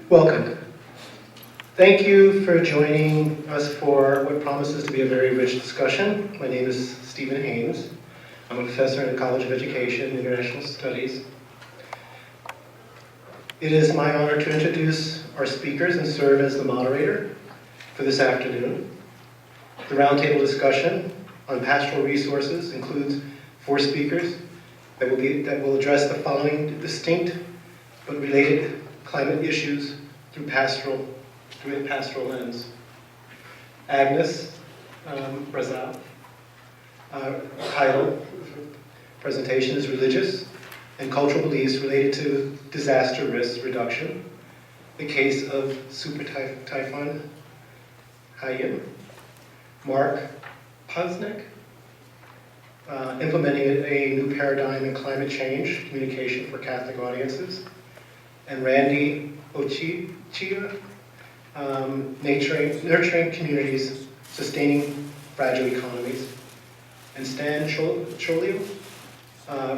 Welcome. Thank you for joining us for what promises to be a very rich discussion. My name is Stephen Haynes. I'm a professor in the College of Education and International Studies. It is my honor to introduce our speakers and serve as the moderator for this afternoon. The roundtable discussion on pastoral resources includes 4 speakers that will address the following distinct but related climate issues through a pastoral lens. Agnes, Brazal. Title presentation is Religious and Cultural Beliefs Related to Disaster Risk Reduction, the case of Super Typhoon Haiyan. Mark Potosnak, implementing a new paradigm in climate change communication for Catholic audiences. And Randy Odchigue, nurturing communities, sustaining fragile economies. And Stan Cholio,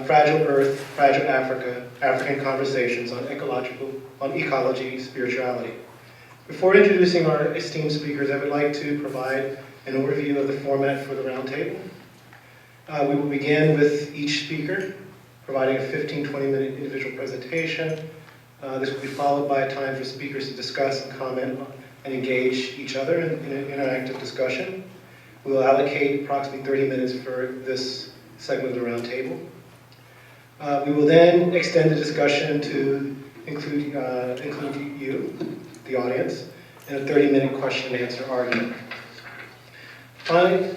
Fragile Earth, Fragile Africa, African Conversations on Ecology, Spirituality. Before introducing our esteemed speakers, I would like to provide an overview of the format for the roundtable. We will begin with each speaker providing a 15-20-minute individual presentation. This will be followed by a time for speakers to discuss and comment and engage each other in an interactive discussion. We will allocate approximately 30 minutes for this segment of the roundtable. We will then extend the discussion to include you, the audience, in a 30-minute question and answer argument. Finally,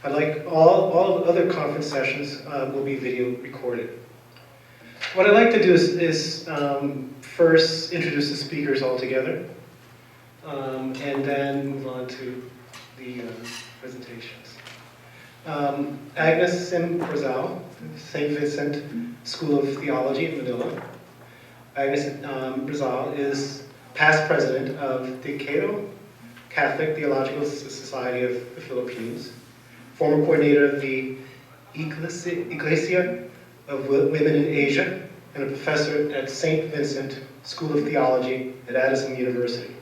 like all other conference sessions will be video recorded. What I'd like to do is first introduce the speakers all together, and then move on to the presentations. Agnes Brazal, St. Vincent School of Theology in Manila. Agnes Brazal is past president of DaKaTeo, Catholic Theological Society of the Philippines, former coordinator of the Ecologies of Women in Asia, and a professor at St. Vincent School of Theology at Addison University.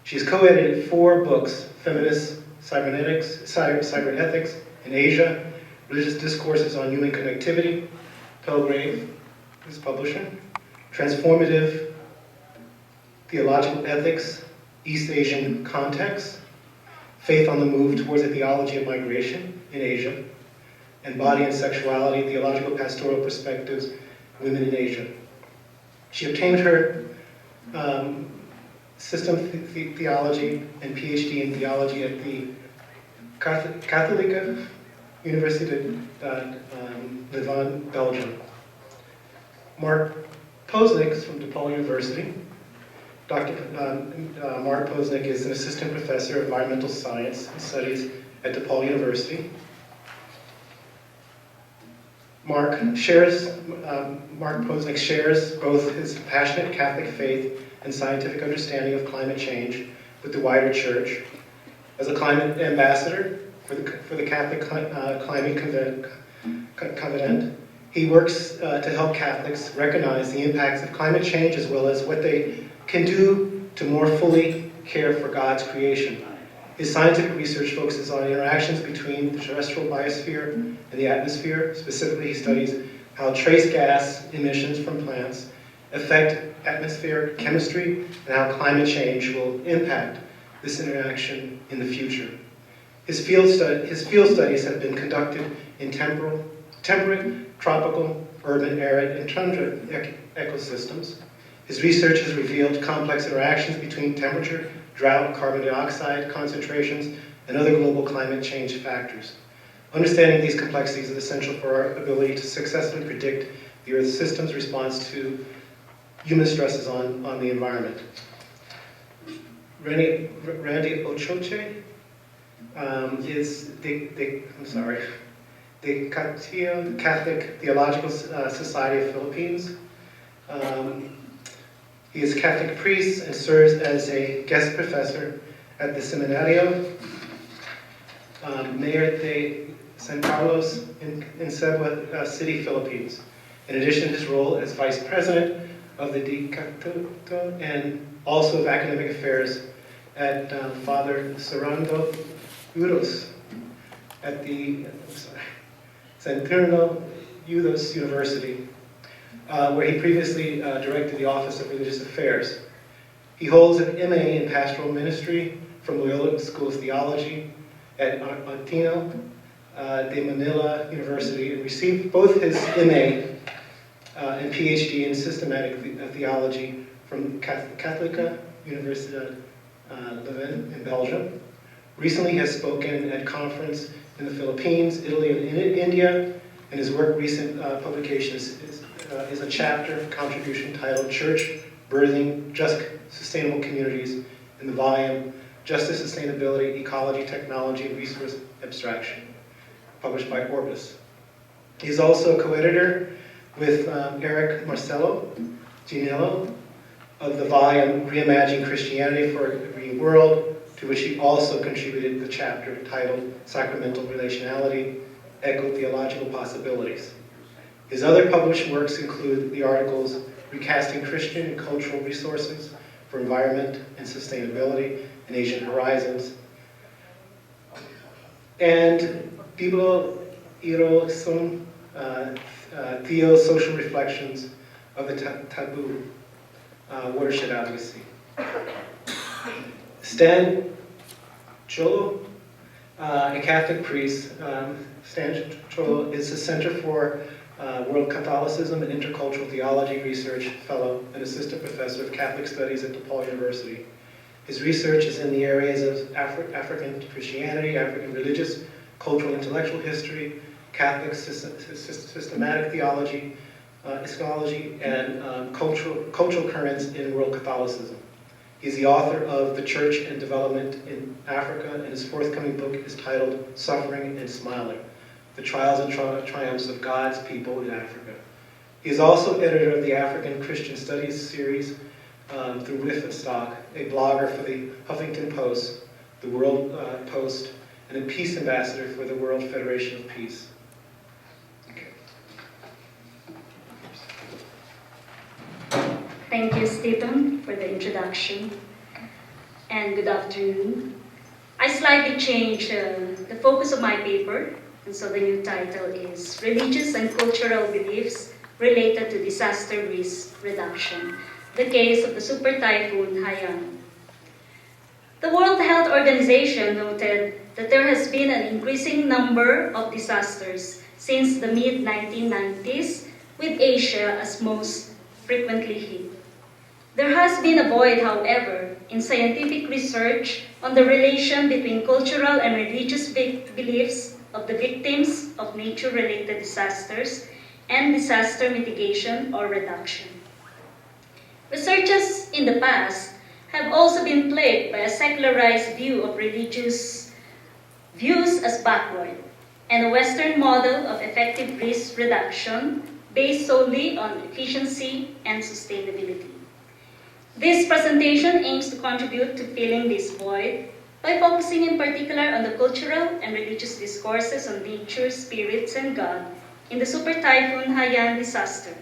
She's co-edited 4 books: Feminist Cybernetics in Asia, Religious Discourses on Human Connectivity, Pelgrave, his publisher, Transformative Theological Ethics, East Asian Context, Faith on the Move Towards a Theology of Migration in Asia, and Body and Sexuality, Theological Pastoral Perspectives, Women in Asia. She obtained her System Theology and PhD in Theology at the Catholic University Leuven, Belgium. Mark Potosnak is from DePaul University. Dr. Mark Potosnak is an assistant professor of environmental science and studies at DePaul University. Mark Potosnak shares both his passionate Catholic faith and scientific understanding of climate change with the wider church. As a climate ambassador for the Catholic Climate Covenant, he works to help Catholics recognize the impacts of climate change as well as what they can do to more fully care for God's creation. His scientific research focuses on interactions between the terrestrial biosphere and the atmosphere. Specifically, he studies how trace gas emissions from plants affect atmospheric chemistry and how climate change will impact this interaction in the future. His field studies have been conducted in temperate, tropical, urban, arid, and tundra ecosystems. His research has revealed complex interactions between temperature, drought, carbon dioxide concentrations, and other global climate change factors. Understanding these complexities is essential for our ability to successfully predict the Earth's system's response to human stresses on the environment. Randy Odchigue is DaKaTeo, Catholic Theological Society of Philippines. He is a Catholic priest and serves as a guest professor at the Seminario Mayor de San Carlos in Cebu City, Philippines. In addition to his role as vice president of the DaKaTeo and also of academic affairs at Father Serrando Udos at the Centurno Udos University, where he previously directed the Office of Religious Affairs. He holds an MA in Pastoral Ministry from Loyola School of Theology at Antino de Manila University, and received both his MA and PhD in Systematic Theology from Katholieke Universiteit Leuven in Belgium. Recently has spoken at conference in the Philippines, Italy, and India, and his recent publication is a chapter contribution titled Church Birthing Just Sustainable Communities in the volume Justice, Sustainability, Ecology, Technology, and Resource Abstraction, published by Orbis. He's also a co-editor with Eric Marcelo Ginello of the volume Reimagine Christianity for a Green World, to which he also contributed the chapter titled Sacramental Relationality, Theological Possibilities. His other published works include the articles Recasting Christian and Cultural Resources for Environment and Sustainability in Asian Horizons, and Biblo Iroson Theo Social Reflections of the Taboo Watershed Advocacy. Stan Cholo, a Catholic priest, Stan Cholo is the Center for World Catholicism and Intercultural Theology Research Fellow and Assistant Professor of Catholic Studies at DePaul University. His research is in the areas of African Christianity, African religious, cultural intellectual history, Catholic systematic theology, Ecology, and cultural currents in world Catholicism. He's the author of The Church and Development in Africa, and his forthcoming book is titled Suffering and Smiling: The Trials and Triumphs of God's People in Africa. He is also editor of the African Christian Studies series through Wittgenstock, a blogger for the Huffington Post, the World Post, and a peace ambassador for the World Federation of Peace. Thank you, Stephen, for the introduction, and good afternoon. I slightly changed the focus of my paper, and so the new title is Religious and Cultural Beliefs Related to Disaster Risk Reduction, the case of the Super Typhoon Haiyan. The World Health Organization noted that there has been an increasing number of disasters since the mid-1990s, with Asia as most frequently hit. There has been a void, however, in scientific research on the relation between cultural and religious beliefs of the victims of nature-related disasters and disaster mitigation or reduction. Researchers in the past have also been plagued by a secularized view of religious views as backward, and a Western model of effective risk reduction based solely on efficiency and sustainability. This presentation aims to contribute to filling this void by focusing in particular on the cultural and religious discourses on nature, spirits, and God in the Super Typhoon Haiyan disaster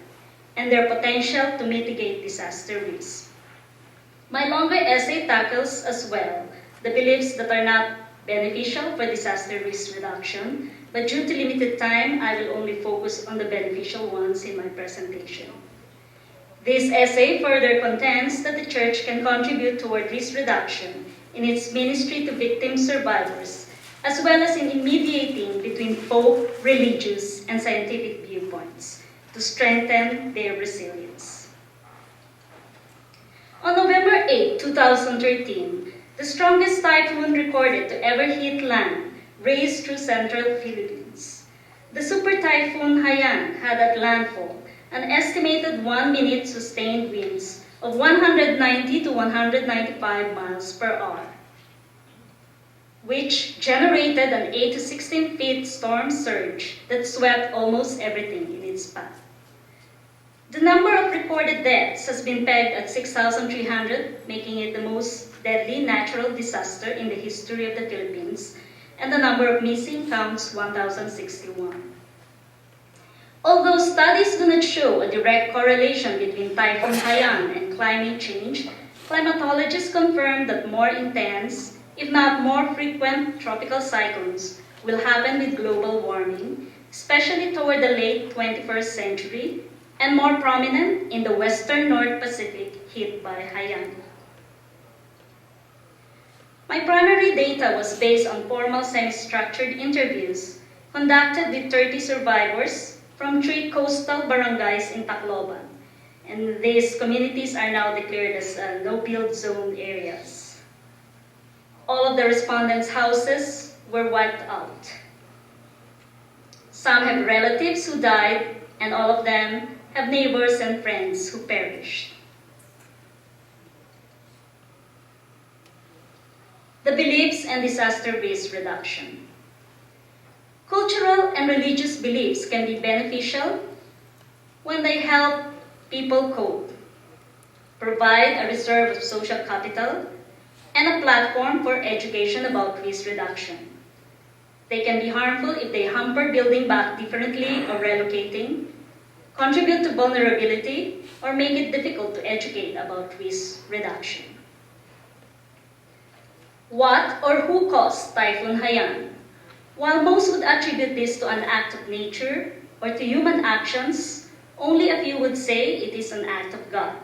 and their potential to mitigate disaster risk. My longer essay tackles as well the beliefs that are not beneficial for disaster risk reduction, but due to limited time, I will only focus on the beneficial ones in my presentation. This essay further contends that the Church can contribute toward risk reduction in its ministry to victim survivors, as well as in mediating between folk, religious, and scientific viewpoints to strengthen their resilience. On November 8, 2013, the strongest typhoon recorded to ever hit land raced through central Philippines. The Super Typhoon Haiyan had at landfall an estimated 1-minute sustained winds of 190 to 195 miles per hour, which generated an 8 to 16 feet storm surge that swept almost everything in its path. The number of recorded deaths has been pegged at 6,300, making it the most deadly natural disaster in the history of the Philippines, and the number of missing counts 1,061. Although studies do not show a direct correlation between Typhoon Haiyan and climate change, climatologists confirm that more intense, if not more frequent, tropical cyclones will happen with global warming, especially toward the late 21st century, and more prominent in the western North Pacific hit by Haiyan. My primary data was based on formal semi-structured interviews conducted with 30 survivors from 3 coastal barangays in Tacloban, and these communities are now declared as no-build zone areas. All of the respondents' houses were wiped out. Some have relatives who died, and all of them have neighbors and friends who perished. The beliefs and disaster risk reduction. Cultural and religious beliefs can be beneficial when they help people cope, provide a reserve of social capital, and a platform for education about risk reduction. They can be harmful if they hamper building back differently or relocating, contribute to vulnerability, or make it difficult to educate about risk reduction. What or who caused Typhoon Haiyan? While most would attribute this to an act of nature or to human actions, only a few would say it is an act of God.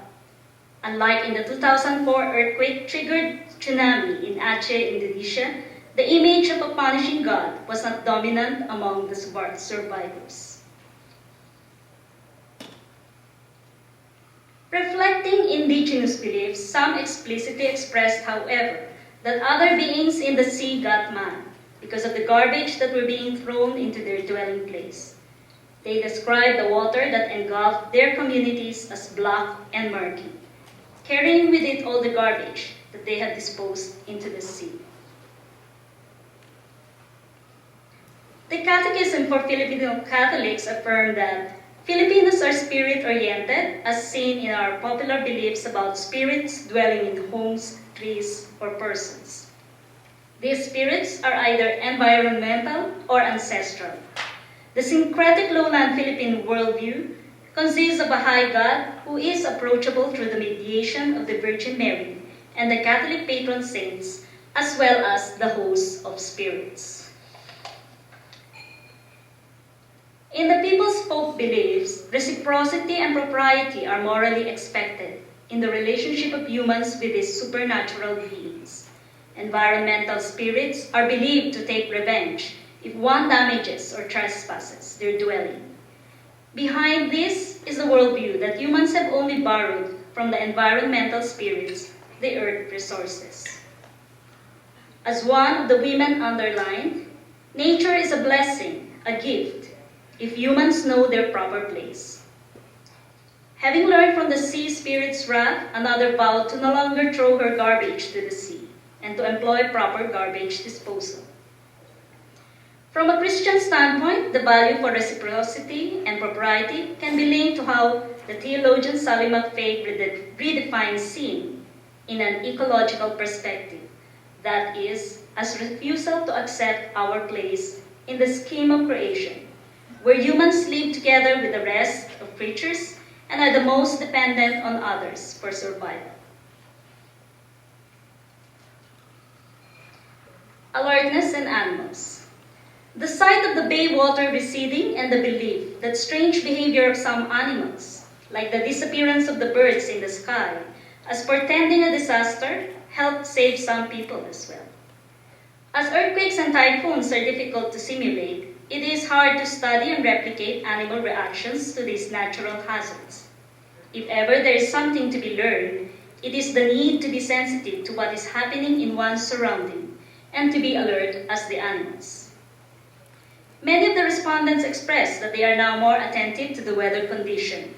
Unlike in the 2004 earthquake-triggered tsunami in Aceh, Indonesia, the image of a punishing God was not dominant among the survivors. Reflecting indigenous beliefs, some explicitly expressed, however, that other beings in the sea got mad because of the garbage that were being thrown into their dwelling place. They described the water that engulfed their communities as black and murky, carrying with it all the garbage that they had disposed into the sea. The Catechism for Filipino Catholics affirmed that Filipinos are spirit-oriented, as seen in our popular beliefs about spirits dwelling in homes, trees, or persons. These spirits are either environmental or ancestral. The syncretic lowland Philippine worldview consists of a high God who is approachable through the mediation of the Virgin Mary and the Catholic patron saints, as well as the host of spirits. In the people's folk beliefs, reciprocity and propriety are morally expected in the relationship of humans with these supernatural beings. Environmental spirits are believed to take revenge if one damages or trespasses their dwelling. Behind this is the worldview that humans have only borrowed from the environmental spirits the earth resources. As one of the women underlined, nature is a blessing, a gift, if humans know their proper place. Having learned from the sea spirit's wrath, another vowed to no longer throw her garbage to the sea and to employ proper garbage disposal. From a Christian standpoint, the value for reciprocity and propriety can be linked to how the theologian Sally McFay redefines sin in an ecological perspective, that is, as refusal to accept our place in the scheme of creation, where humans live together with the rest of creatures and are the most dependent on others for survival. Alertness in animals. The sight of the bay water receding and the belief that strange behavior of some animals, like the disappearance of the birds in the sky, as portending a disaster, helped save some people as well. As earthquakes and typhoons are difficult to simulate, it is hard to study and replicate animal reactions to these natural hazards. If ever there is something to be learned, it is the need to be sensitive to what is happening in one's surrounding and to be alert as the animals. Many of the respondents expressed that they are now more attentive to the weather condition.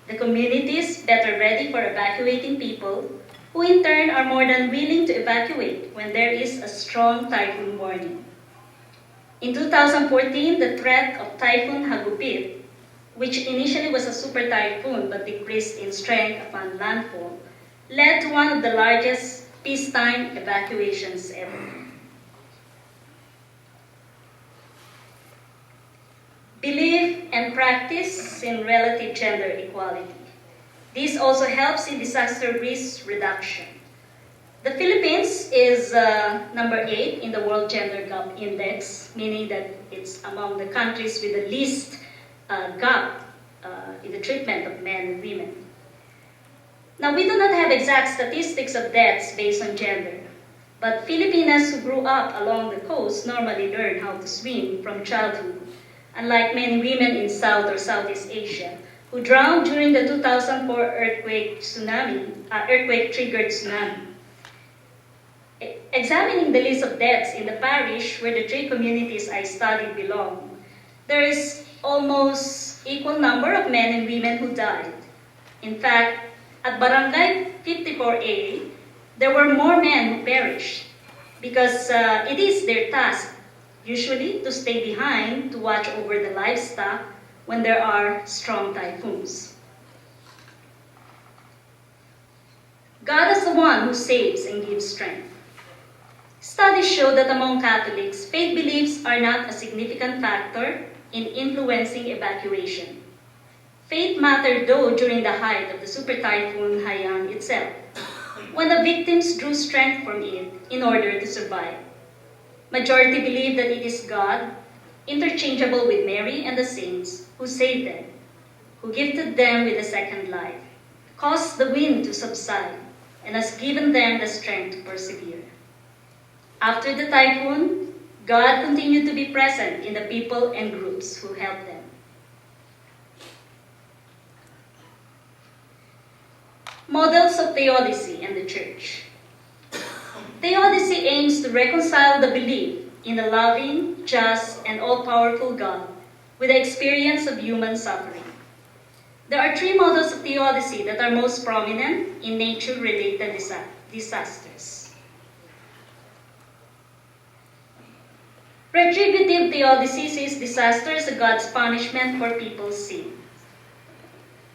The communities better ready for evacuating people, who in turn are more than willing to evacuate when there is a strong typhoon warning. In 2014, the threat of Typhoon Hagupit, which initially was a super typhoon but decreased in strength upon landfall, led to one of the largest peacetime evacuations ever. belief and practice in relative gender equality. This also helps in disaster risk reduction. The Philippines is number 8 in the World Gender Gap Index, meaning that it's among the countries with the least gap in the treatment of men and women. Now, we do not have exact statistics of deaths based on gender, but Filipinas who grew up along the coast normally learn how to swim from childhood, unlike many women in South or Southeast Asia who drowned during the 2004 earthquake-triggered tsunami. Examining the list of deaths in the parish where the 3 communities I studied belong, there is almost equal number of men and women who died. In fact, at Barangay 54A, there were more men who perished because it is their task, usually, to stay behind to watch over the livestock when there are strong typhoons. God is the one who saves and gives strength. Studies show that among Catholics, faith beliefs are not a significant factor in influencing evacuation. Faith mattered though during the height of the super typhoon Haiyan itself, when the victims drew strength from it in order to survive. Majority believe that it is God, interchangeable with Mary and the saints, who saved them, who gifted them with a second life, caused the wind to subside, and has given them the strength to persevere. After the typhoon, God continued to be present in the people and groups who helped them. Models of theodicy and the Church. Theodicy aims to reconcile the belief in a loving, just, and all-powerful God with the experience of human suffering. There are 3 models of theodicy that are most prominent in nature-related disasters. Retributive theodicy sees disaster as God's punishment for people's sin.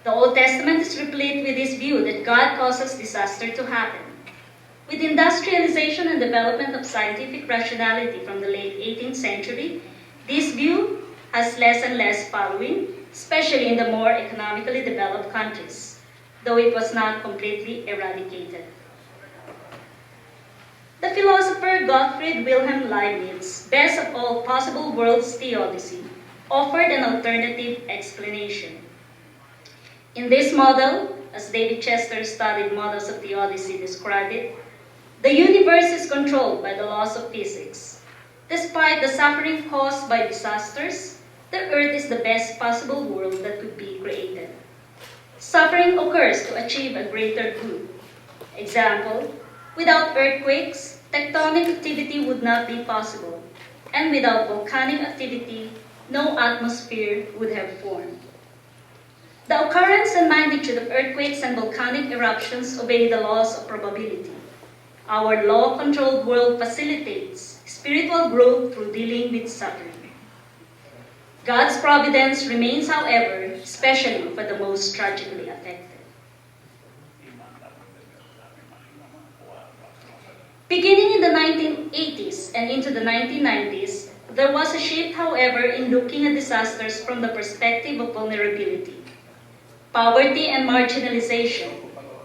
The Old Testament is replete with this view that God causes disaster to happen. With industrialization and development of scientific rationality from the late 18th century, this view has less and less following, especially in the more economically developed countries, though it was not completely eradicated. The philosopher Gottfried Wilhelm Leibniz, best of all possible worlds theodicy, offered an alternative explanation. In this model, as David Chester's studied models of theodicy describe it, the universe is controlled by the laws of physics. Despite the suffering caused by disasters, the earth is the best possible world that could be created. Suffering occurs to achieve a greater good. Example, without earthquakes, tectonic activity would not be possible, and without volcanic activity, no atmosphere would have formed. The occurrence and magnitude of earthquakes and volcanic eruptions obey the laws of probability. Our law-controlled world facilitates spiritual growth through dealing with suffering. God's providence remains, however, especially for the most tragically affected. Beginning in the 1980s and into the 1990s, there was a shift, however, in looking at disasters from the perspective of vulnerability. Poverty and marginalization,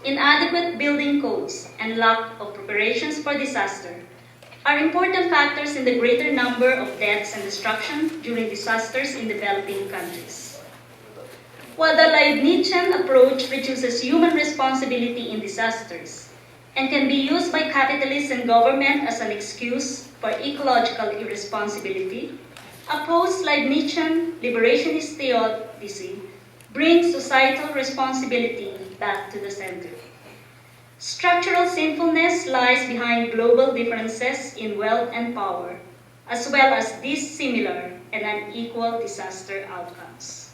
inadequate building codes, and lack of preparations for disaster are important factors in the greater number of deaths and destruction during disasters in developing countries. While the Leibnizian approach reduces human responsibility in disasters and can be used by capitalists and government as an excuse for ecological irresponsibility, a post-Leibnizian liberationist theodicy brings societal responsibility back to the center. Structural sinfulness lies behind global differences in wealth and power, as well as dissimilar and unequal disaster outcomes.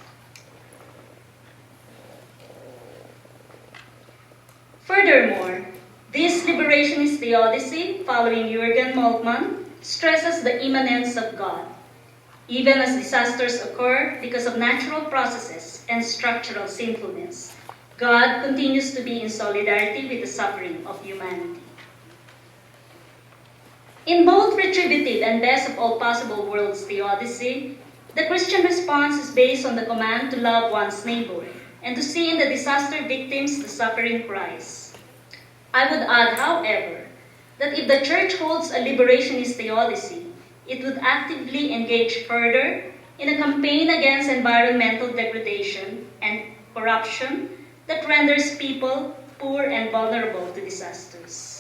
Furthermore, this liberationist theodicy, following Jürgen Moltmann, stresses the immanence of God, even as disasters occur because of natural processes and structural sinfulness. God continues to be in solidarity with the suffering of humanity. In both retributive and best of all possible worlds theodicy, The Christian response is based on the command to love one's neighbor and to see in the disaster victims the suffering Christ. I would add, however, that if the Church holds a liberationist theology, it would actively engage further in a campaign against environmental degradation and corruption that renders people poor and vulnerable to disasters.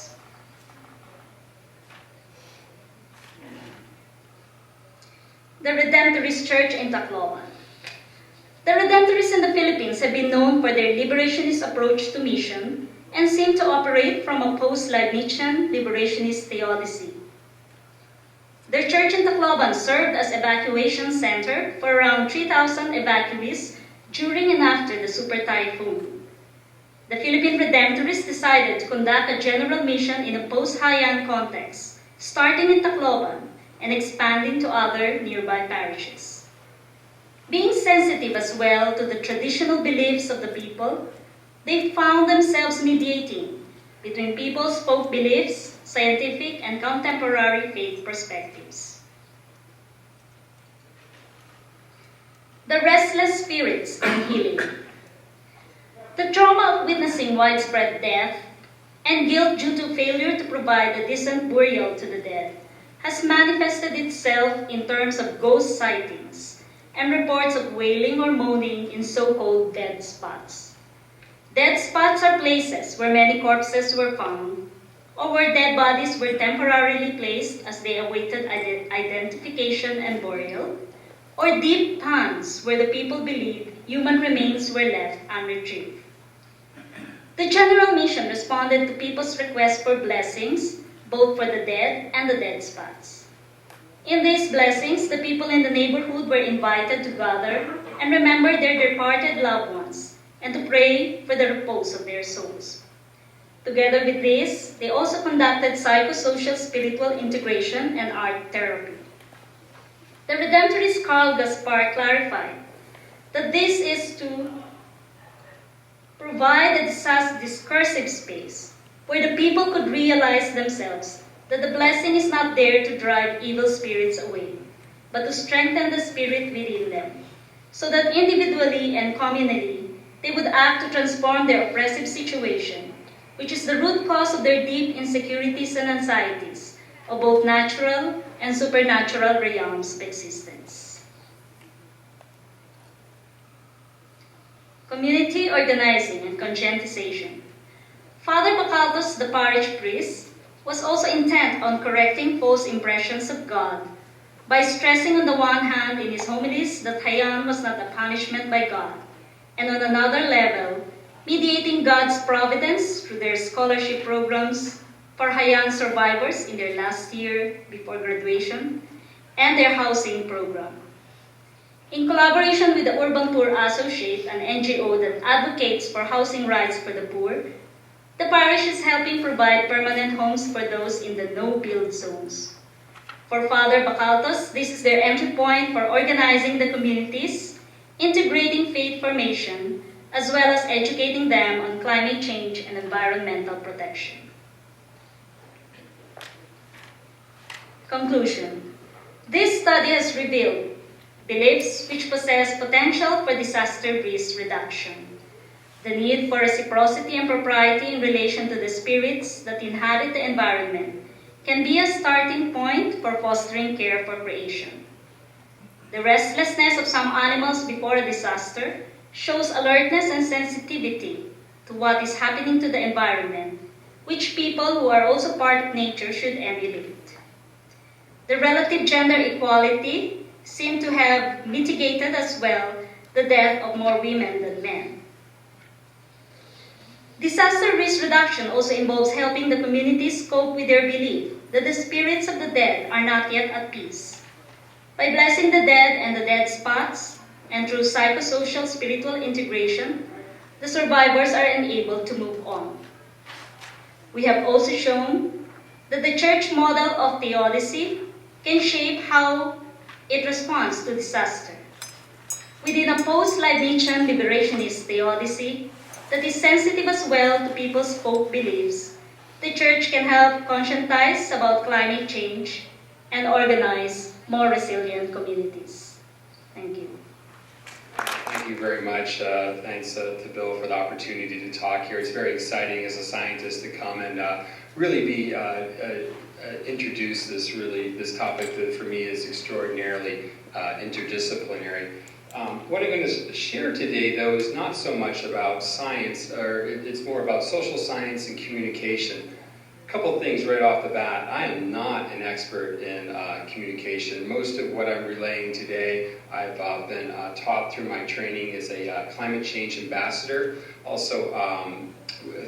The Redemptorist Church in Tacloban. The Redemptorists in the Philippines have been known for their liberationist approach to mission and seem to operate from a post-Leibnizian liberationist theology. Their church in Tacloban served as evacuation center for around 3,000 evacuees during and after the Super Typhoon. The Philippine Redemptorists decided to conduct a general mission in a post-Haiyan context, starting in Tacloban and expanding to other nearby parishes. Being sensitive as well to the traditional beliefs of the people, they found themselves mediating between people's folk beliefs, scientific and contemporary faith perspectives. The restless spirits and healing. The trauma of witnessing widespread death and guilt due to failure to provide a decent burial to the dead has manifested itself in terms of ghost sightings and reports of wailing or moaning in so-called dead spots. Dead spots are places where many corpses were found, or where dead bodies were temporarily placed as they awaited identification and burial, or deep ponds where the people believed human remains were left unretrieved. The General Mission responded to people's request for blessings, both for the dead and the dead spots. In these blessings, the people in the neighborhood were invited to gather and remember their departed loved ones and to pray for the repose of their souls. Together with this, they also conducted psychosocial spiritual integration and art therapy. The Redemptorist Carl Gaspar clarified that this is to provide a discursive space where the people could realize themselves that the blessing is not there to drive evil spirits away, but to strengthen the spirit within them, so that individually and communally, they would act to transform their oppressive situation, which is the root cause of their deep insecurities and anxieties of both natural and supernatural realms of existence. Community organizing and conscientization. Father Bacaltos, the parish priest, was also intent on correcting false impressions of God by stressing on the one hand in his homilies that Haiyan was not a punishment by God, and on another level, mediating God's providence through their scholarship programs for Haiyan survivors in their last year before graduation, and their housing program. In collaboration with the Urban Poor Associate, an NGO that advocates for housing rights for the poor, the parish is helping provide permanent homes for those in the no-build zones. For Father Bacaltos, this is their entry point for organizing the communities, integrating faith formation, as well as educating them on climate change and environmental protection. Conclusion. This study has revealed beliefs which possess potential for disaster risk reduction. The need for reciprocity and propriety in relation to the spirits that inhabit the environment can be a starting point for fostering care for creation. The restlessness of some animals before a disaster shows alertness and sensitivity to what is happening to the environment, which people who are also part of nature should emulate. The relative gender equality seemed to have mitigated as well the death of more women than men. Disaster risk reduction also involves helping the communities cope with their belief that the spirits of the dead are not yet at peace. By blessing the dead and the dead spots, and through psychosocial spiritual integration, the survivors are enabled to move on. We have also shown that the church model of theology can shape how it responds to disaster. Within a post-Leibnizian liberationist theology that is sensitive as well to people's folk beliefs, the church can help conscientize about climate change and organize more resilient communities. Thank you. Thank you very much. Thanks to Bill for the opportunity to talk here. It's very exciting as a scientist to come and really be introduce this topic that for me is extraordinarily interdisciplinary. What I'm going to share today, though, is not so much about science, or it's more about social science and communication. A couple of things right off the bat. I am not an expert in communication. Most of what I'm relaying today, I've been taught through my training as a climate change ambassador. Also,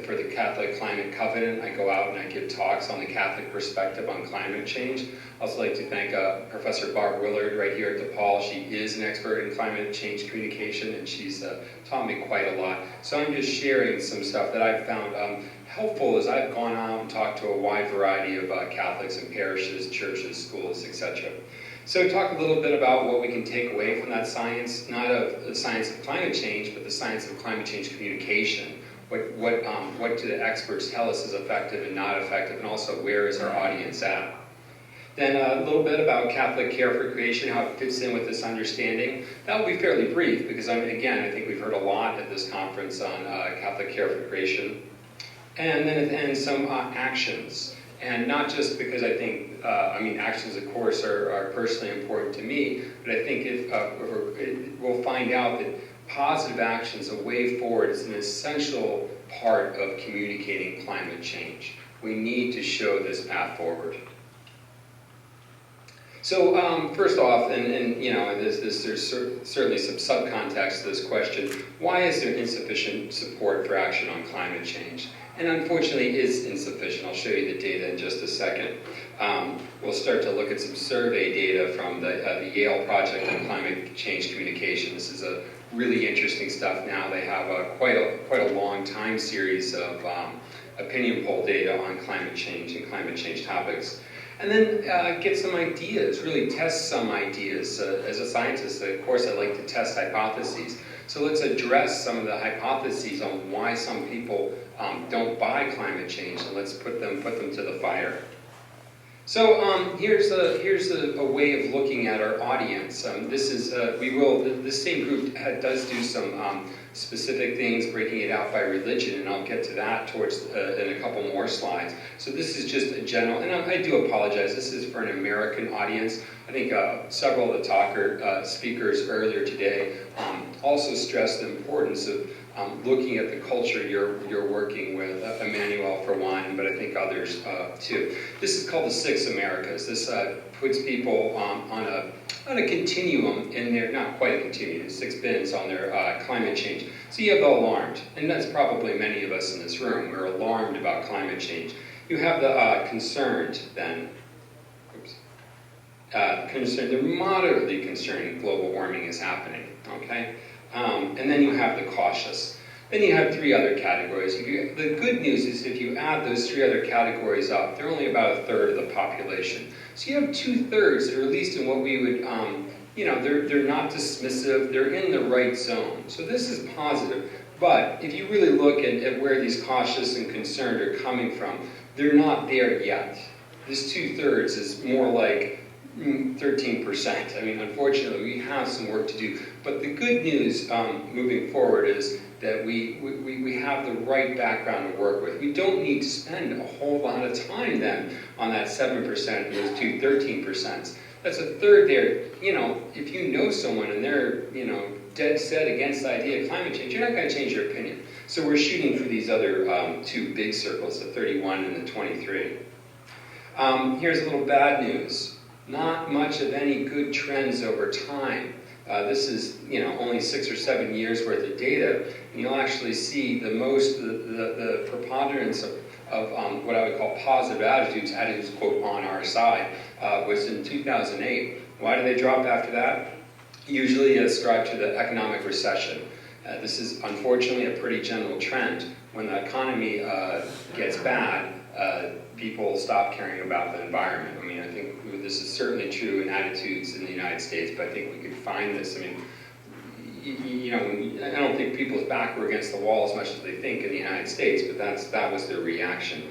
for the Catholic Climate Covenant, I go out and I give talks on the Catholic perspective on climate change. I'd also like to thank Professor Barb Willard right here at DePaul. She is an expert in climate change communication, and she's taught me quite a lot. So I'm just sharing some stuff that I've found helpful as I've gone out and talked to a wide variety of Catholics and parishes, churches, schools, etc. So talk a little bit about what we can take away from that science, not of the science of climate change, but the science of climate change communication. What do the experts tell us is effective and not effective, and also where is our audience at? Then a little bit about Catholic care for creation, how it fits in with this understanding. That will be fairly brief because, again, I think we've heard a lot at this conference on Catholic care for creation. And then at the end, some actions. And not just because I think, actions, of course, are personally important to me, but I think we'll find out that positive actions, a way forward, is an essential part of communicating climate change. We need to show this path forward. So first off, there's certainly some subcontext to this question. Why is there insufficient support for action on climate change? And unfortunately, it is insufficient. I'll show you the data in just a second. We'll start to look at some survey data from the Yale Project on Climate Change Communication. This is a really interesting stuff now. They have quite a long time series of opinion poll data on climate change and climate change topics. And then get some ideas, really test some ideas. As a scientist, of course, I like to test hypotheses. So let's address some of the hypotheses on why some people don't buy climate change, and let's put them to the fire. So here's a way of looking at our audience. This same group does do some specific things, breaking it out by religion, and I'll get to that in a couple more slides. So this is just a general, and I do apologize, this is for an American audience. I think several of the speakers earlier today also stressed the importance of looking at the culture you're working with, Emmanuel for one, but I think others too. This is called the Six Americas. This puts people on a continuum in their, not quite a continuum, 6 bins on their climate change. So you have the alarmed, and that's probably many of us in this room. We're alarmed about climate change. You have the concerned then. Concerned, they're moderately concerned global warming is happening, okay? And then you have the cautious. Then you have 3 other categories. The good news is if you add those 3 other categories up, they're only about 1/3 of the population. So you have 2/3 that are at least in what we would, they're not dismissive, they're in the right zone. So this is positive. But if you really look at where these cautious and concerned are coming from, they're not there yet. This 2/3 is more like 13%. I mean, unfortunately, we have some work to do. But the good news moving forward is that we have the right background to work with. We don't need to spend a whole lot of time then on that 7% and those 13%. That's 1/3 there. If you know someone and they're, dead set against the idea of climate change, you're not going to change your opinion. So we're shooting for these other 2 big circles, the 31 and the 23. Here's a little bad news. Not much of any good trends over time. This is, only 6 or 7 years worth of data, and you'll actually see the preponderance of what I would call positive attitudes, quote, on our side, was in 2008. Why do they drop after that? Usually ascribed to the economic recession. This is unfortunately a pretty general trend. When the economy gets bad, people stop caring about the environment. I mean, I think this is certainly true in attitudes in the United States, but I think we could find this. I mean, I don't think people's back were against the wall as much as they think in the United States, but that was their reaction.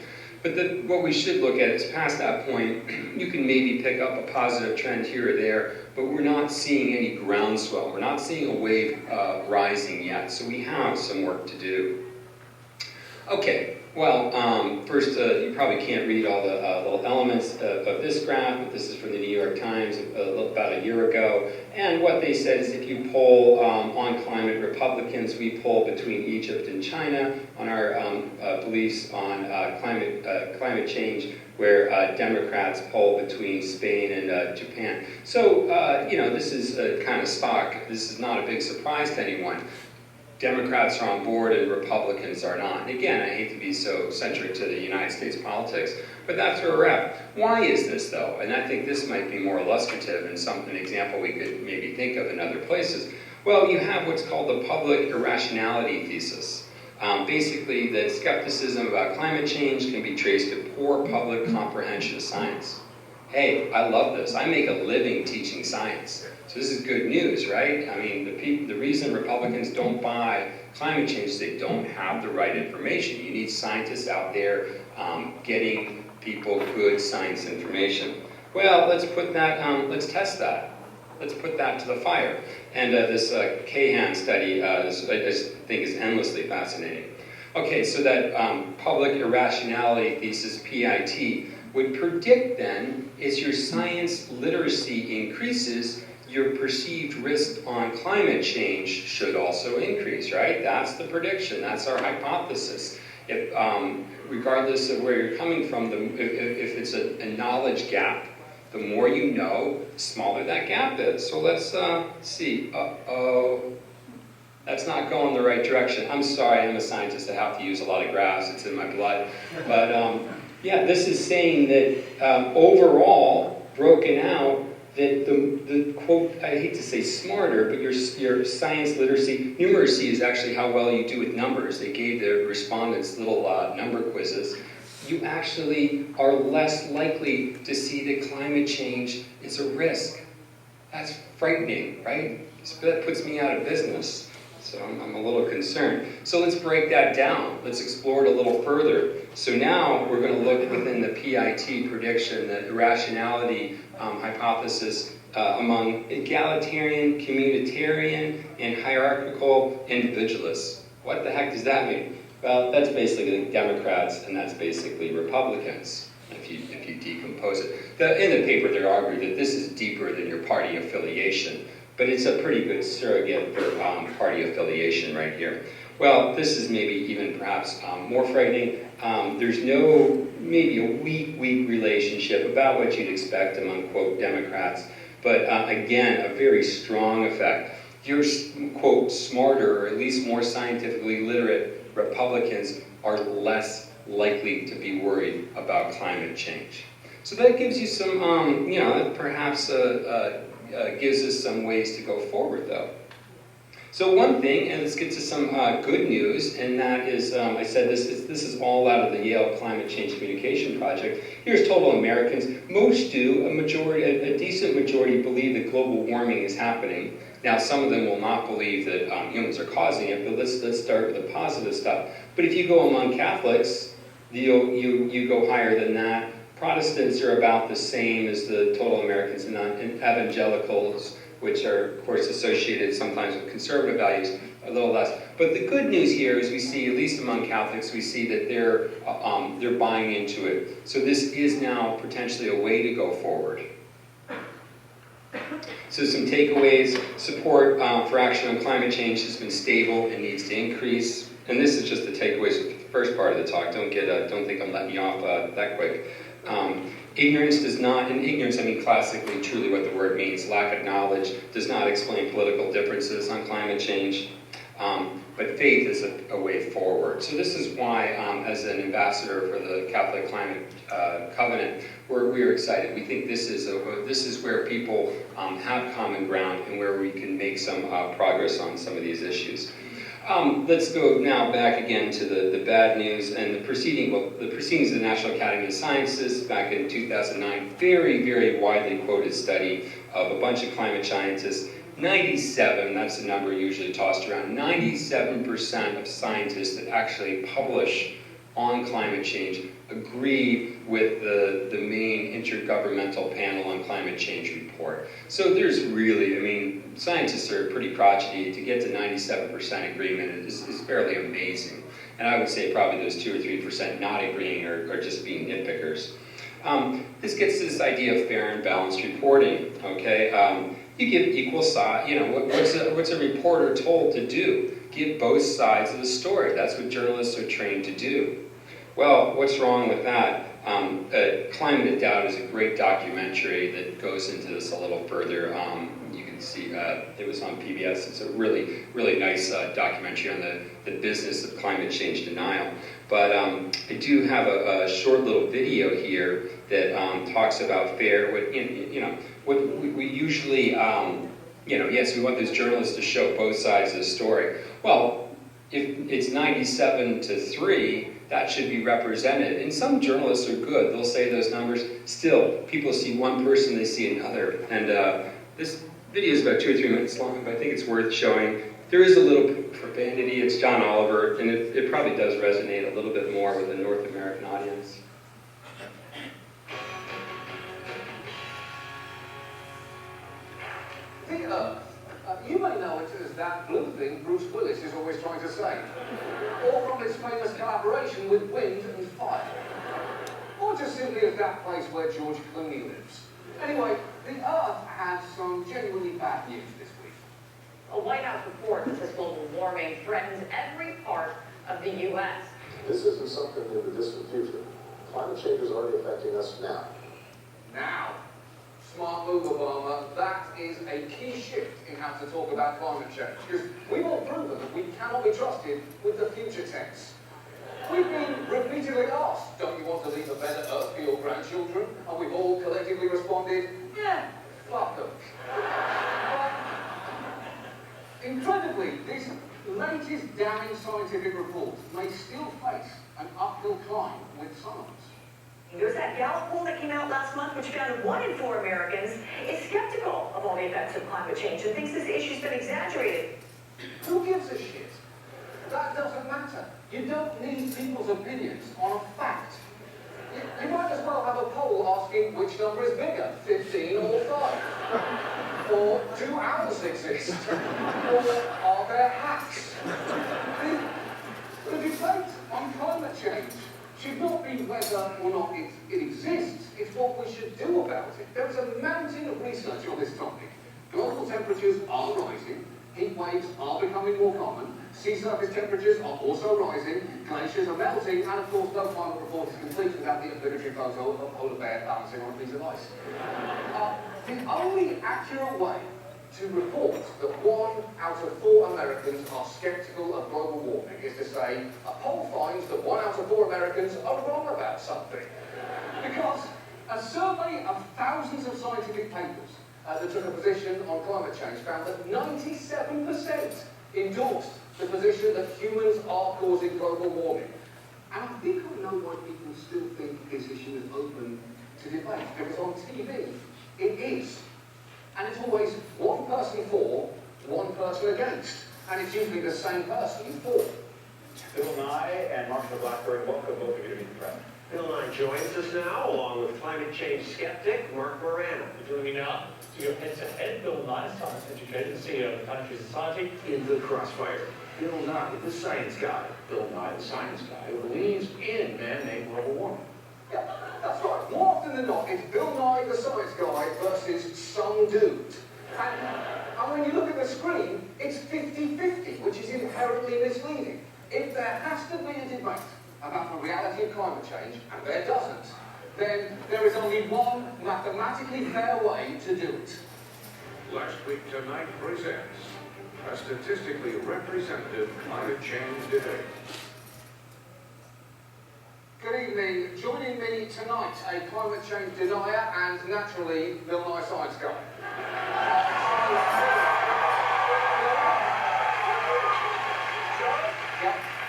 But what we should look at is past that point, you can maybe pick up a positive trend here or there, but we're not seeing any groundswell. We're not seeing a wave rising yet, so we have some work to do. Okay, well, first, you probably can't read all the little elements of this graph, but this is from the New York Times about a year ago. And what they said is if you poll on climate Republicans, we poll between Egypt and China on our beliefs on climate change, where Democrats poll between Spain and Japan. So, this is kind of stock. This is not a big surprise to anyone. Democrats are on board and Republicans are not. And again, I hate to be so centric to the United States politics, but that's where we're at. Why is this, though? And I think this might be more illustrative and an example we could maybe think of in other places. Well, you have what's called the public irrationality thesis. Basically, that skepticism about climate change can be traced to poor public comprehension of science. Hey, I love this. I make a living teaching science. So this is good news, right? I mean, the reason Republicans don't buy climate change is they don't have the right information. You need scientists out there getting people good science information. Well, let's test that. Let's put that to the fire. And this Haiyan study, I just think is endlessly fascinating. Okay, so that public irrationality thesis, PIT, would predict then, as your science literacy increases, your perceived risk on climate change should also increase, right? That's the prediction, that's our hypothesis. If, regardless of where you're coming from, if it's a knowledge gap, the more you know, the smaller that gap is. So let's see, that's not going the right direction. I'm sorry, I'm a scientist, I have to use a lot of graphs, it's in my blood. But yeah, this is saying that overall, broken out, that the quote, I hate to say smarter, but your science literacy, numeracy is actually how well you do with numbers. They gave the respondents little number quizzes. You actually are less likely to see that climate change is a risk. That's frightening, right? So that puts me out of business. So I'm a little concerned. So let's break that down. Let's explore it a little further. So now we're going to look within the PIT prediction, the irrationality hypothesis among egalitarian, communitarian, and hierarchical individualists. What the heck does that mean? Well, that's basically Democrats, and that's basically Republicans, if you decompose it. In the paper, they argue that this is deeper than your party affiliation, but it's a pretty good surrogate for party affiliation right here. Well, this is maybe even perhaps more frightening. There's maybe a weak relationship about what you'd expect among, quote, Democrats, but again, a very strong effect. Your, quote, smarter, or at least more scientifically literate Republicans are less likely to be worried about climate change. So that gives you some, perhaps gives us some ways to go forward, though. So one thing, and let's get to some good news, and that is, I said this is all out of the Yale Climate Change Communication Project. Here's total Americans. Most do, a decent majority believe that global warming is happening. Now, some of them will not believe that humans are causing it, but let's start with the positive stuff. But if you go among Catholics, you go higher than that. Protestants are about the same as the total Americans, and evangelicals, which are, of course, associated sometimes with conservative values, a little less. But the good news here is we see, at least among Catholics, we see that they're buying into it. So this is now potentially a way to go forward. So some takeaways: support for action on climate change has been stable and needs to increase. And this is just the takeaways with the first part of the talk. Don't think I'm letting you off that quick. Ignorance does not, and ignorance I mean classically, truly what the word means, lack of knowledge, does not explain political differences on climate change. But faith is a way forward. So this is why, as an ambassador for the Catholic Climate Covenant, we're excited. We think this is where people have common ground and where we can make some progress on some of these issues. Let's go now back again to the bad news and the proceedings of the National Academy of Sciences back in 2009. Very, very widely quoted study of a bunch of climate scientists. 97, that's the number usually tossed around, 97% of scientists that actually publish on climate change agree with the main intergovernmental panel on climate change report. So there's really, I mean, scientists are pretty crotchety. To get to 97% agreement is fairly amazing. And I would say probably those 2 or 3% not agreeing are just being nitpickers. This gets to this idea of fair and balanced reporting, okay? You give equal size, you know, what's a reporter told to do? Give both sides of the story. That's what journalists are trained to do. Well, what's wrong with that? Climate of Doubt is a great documentary that goes into this a little further. You can see it was on PBS. It's a really, really nice documentary on the business of climate change denial. But I do have a short little video here that talks about fair. What we usually, yes, we want those journalists to show both sides of the story. Well, if it's 97-3, that should be represented. And some journalists are good. They'll say those numbers. Still, people see one person, they see another. And this video is about 2 or 3 minutes long, but I think it's worth showing. There is a little profanity. It's John Oliver, and it probably does resonate a little bit more with a North American audience. The Earth. You may know it as that blue thing Bruce Willis is always trying to say. Or from his famous collaboration with wind and fire. Or just simply as that place where George Clooney lives. Anyway, the Earth has some genuinely bad news this week. A White House report that says global warming threatens every part of the U.S. This isn't something in the distant future. Climate change is already affecting us now. Now. Smart move, Obama. That is a key shift in how to talk about climate change. Because we've all proven that we cannot be trusted with the future tense. We've been repeatedly asked, don't you want to leave a better Earth for your grandchildren? And we've all collectively responded, yeah, fuck them. Incredibly, this latest damning scientific report may still face an uphill climb with science. There's that Gallup poll that came out last month, which found 1 in 4 Americans is skeptical of all the effects of climate change and thinks this issue's been exaggerated. Who gives a shit? That doesn't matter. You don't need people's opinions on a fact. You might as well have a poll asking which number is bigger, 15 or 5. Or do owls exist? Or are there hats? The debate on climate change should not be whether or not it exists, it's what we should do about it. There is a mountain of research on this topic. Global temperatures are rising, heat waves are becoming more common, sea surface temperatures are also rising, glaciers are melting, and of course no final report is complete without the obligatory photo of a polar bear balancing on a piece of ice. The only accurate way to report that 1 out of 4 Americans are skeptical of global warming is to say, a poll finds that 1 out of 4 Americans are wrong about something. Because a survey of thousands of scientific papers that took a position on climate change found that 97% endorsed the position that humans are causing global warming. And I think I know why people still think this issue is open to debate, because on TV, it is. And it's always 1 person for, 1 person against. And it's usually the same person for. Bill Nye and Marshall Blackburn, welcome both of you to Meet the Press. Bill Nye joins us now, along with climate change skeptic Mark Morano. Joining me now to go head-to-head, Bill Nye, science educator and CEO of the Planetary Society. In the crossfire, Bill Nye, the science guy. Bill Nye, the science guy, who believes in man-made global warming. Yeah, that's right. More often than not, it's Bill Nye, the science guy, versus some dude. And when you look at the screen, it's 50-50, which is inherently misleading. If there has to be a debate about the reality of climate change, and there doesn't, then there is only one mathematically fair way to do it. Last Week Tonight presents a statistically representative climate change debate. Good evening. Joining me tonight, a climate change denier and naturally Bill Nye science guy.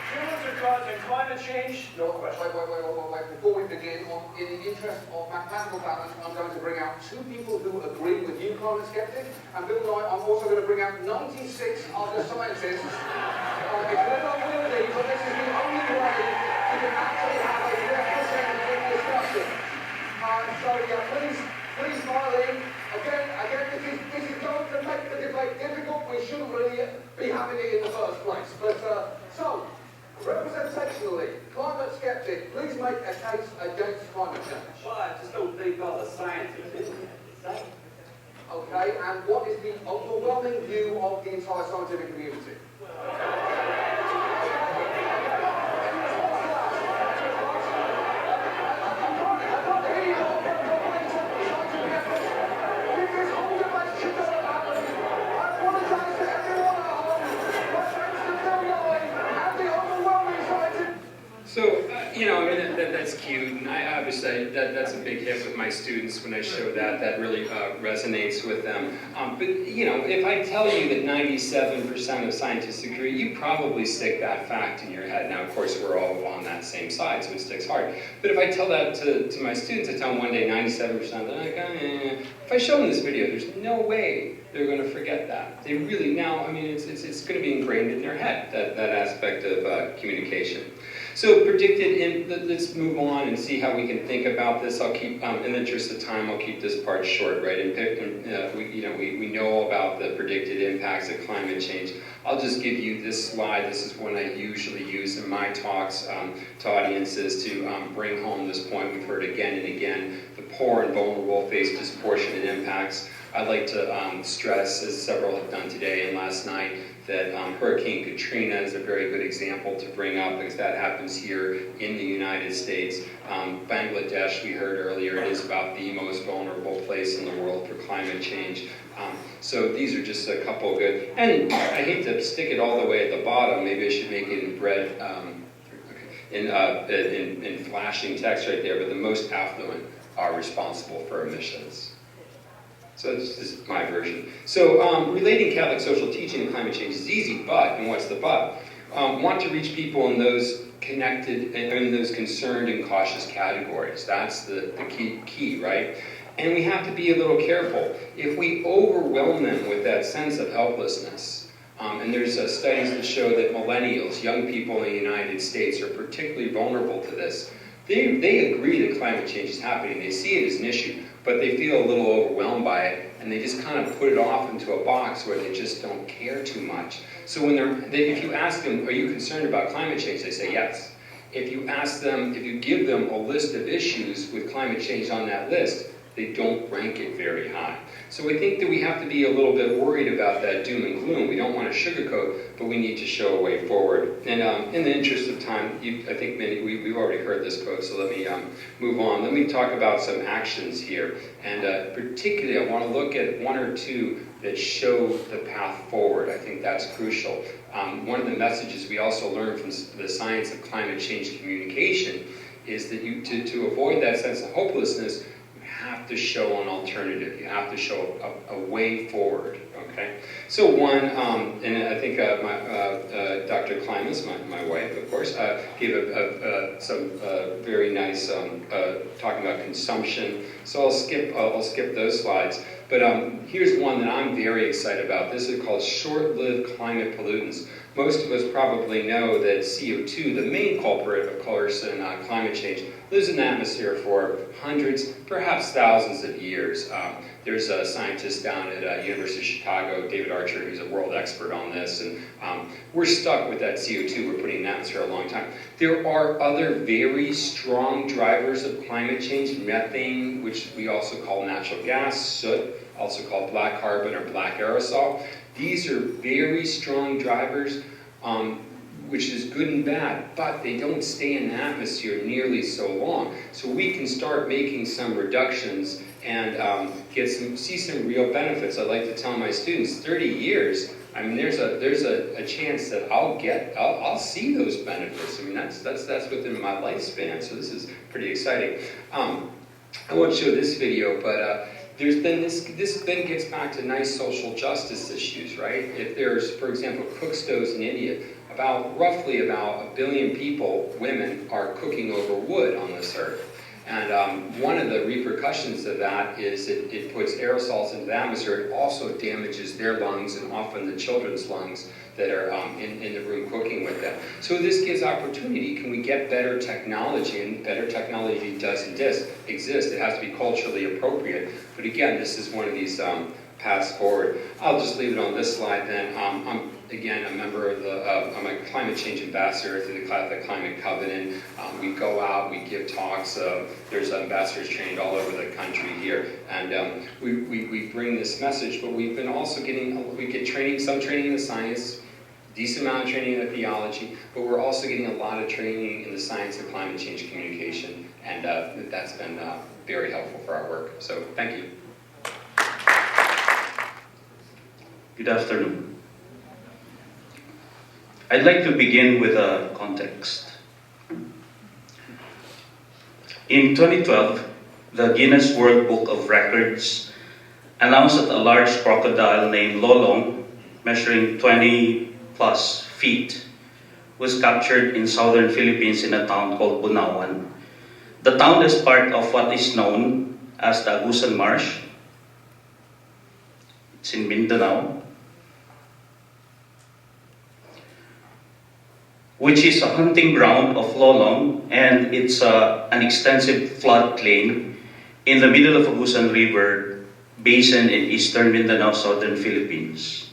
Humans are causing climate change? No question. Wait. Before we begin, in the interest of mathematical balance, I'm going to bring out 2 people who agree with you, climate skeptic, and Bill Nye, I'm also going to bring out 96 other scientists. It's never will be, but this is the only way to get access Gravitationally, climate skeptic, please make a case against climate change. Well, I just don't think all the scientists in it. Okay, and what is the overwhelming view of the entire scientific community? So, you know, I mean, that's cute, and I obviously, that's a big hit with my students when I show that. That really resonates with them. But, you know, if I tell you that 97% of scientists agree, you probably stick that fact in your head. Now, of course, we're all on that same side, so it sticks hard. But if I tell that to my students, I tell them one day 97%, they're like, eh. If I show them this video, there's no way they're going to forget that. They really, now, I mean, it's going to be ingrained in their head, that aspect of communication. So let's move on and see how we can think about this. I'll keep, in the interest of time, I'll keep this part short, right? And we know all about the predicted impacts of climate change. I'll just give you this slide. This is one I usually use in my talks to audiences to bring home this point we've heard again and again. The poor and vulnerable face disproportionate impacts. I'd like to stress, as several have done today and last night, that Hurricane Katrina is a very good example to bring up because that happens here in the United States. Bangladesh, we heard earlier, it is about the most vulnerable place in the world for climate change. So these are just a couple of good, and I hate to stick it all the way at the bottom, maybe I should make it in red, in flashing text right there, but the most affluent are responsible for emissions. So this is my version. So relating Catholic social teaching to climate change is easy, but, and what's the but? Want to reach people in those connected, and in those concerned and cautious categories. That's the key, right? And we have to be a little careful. If we overwhelm them with that sense of helplessness, and there's studies that show that millennials, young people in the United States, are particularly vulnerable to this. They agree that climate change is happening. They see it as an issue, but they feel a little overwhelmed by it, and they just kind of put it off into a box where they just don't care too much. So when if you ask them, are you concerned about climate change, they say yes. If you ask them, if you give them a list of issues with climate change on that list, they don't rank it very high. So I think that we have to be a little bit worried about that doom and gloom. We don't want to sugarcoat, but we need to show a way forward. And in the interest of time, I think we've already heard this quote, so let me move on. Let me talk about some actions here. And particularly, I want to look at one or two that show the path forward. I think that's crucial. One of the messages we also learned from the science of climate change communication is that to avoid that sense of hopelessness, have to show an alternative. You have to show a way forward, okay? So one, and I think Dr. Klimas, my wife, of course, gave some very nice talking about consumption. So I'll skip those slides. But here's one that I'm very excited about. This is called short-lived climate pollutants. Most of us probably know that CO2, the main culprit, of course, in climate change, lives in the atmosphere for hundreds, perhaps thousands of years. There's a scientist down at University of Chicago, David Archer, who's a world expert on this, and we're stuck with that CO2 we're putting in the atmosphere a long time. There are other very strong drivers of climate change, methane, which we also call natural gas, soot, also called black carbon or black aerosol. These are very strong drivers, which is good and bad, but they don't stay in the atmosphere nearly so long. So we can start making some reductions and see some real benefits. I like to tell my students, 30 years, I mean, there's a chance that I'll see those benefits. I mean, that's within my lifespan, so this is pretty exciting. I won't show this video, but this then gets back to nice social justice issues, right? If there's, for example, cook stoves in India, roughly about 1 billion people, women, are cooking over wood on this earth. And one of the repercussions of that is it puts aerosols into the atmosphere. It also damages their lungs and often the children's lungs that are in the room cooking with them. So this gives opportunity. Can we get better technology? And better technology does exist. It has to be culturally appropriate. But again, this is one of these paths forward. I'll just leave it on this slide then. again, a member of I'm a climate change ambassador through the Climate Covenant. We go out, we give talks. There's ambassadors trained all over the country here, and we bring this message. But we've been also we get training, some training in the science, decent amount of training in the theology, but we're also getting a lot of training in the science of climate change communication, and that's been very helpful for our work. So thank you. Good afternoon. I'd like to begin with a context. In 2012, the Guinness World Book of Records announced that a large crocodile named Lolong, measuring 20+ feet, was captured in southern Philippines in a town called Bunawan. The town is part of what is known as the Agusan Marsh. It's in Mindanao, which is a hunting ground of Lolong, and it's an extensive floodplain in the middle of Agusan River basin in eastern Mindanao, southern Philippines.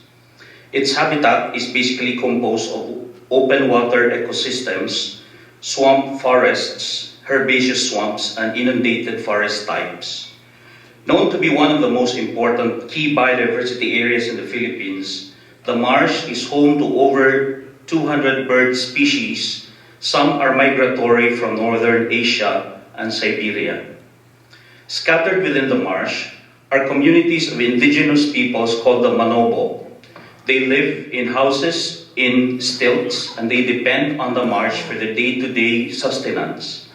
Its habitat is basically composed of open water ecosystems, swamp forests, herbaceous swamps, and inundated forest types. Known to be one of the most important key biodiversity areas in the Philippines, the marsh is home to over 200 bird species. Some are migratory from northern Asia and Siberia. Scattered within the marsh are communities of indigenous peoples called the Manobo. They live in houses in stilts, and they depend on the marsh for their day-to-day sustenance.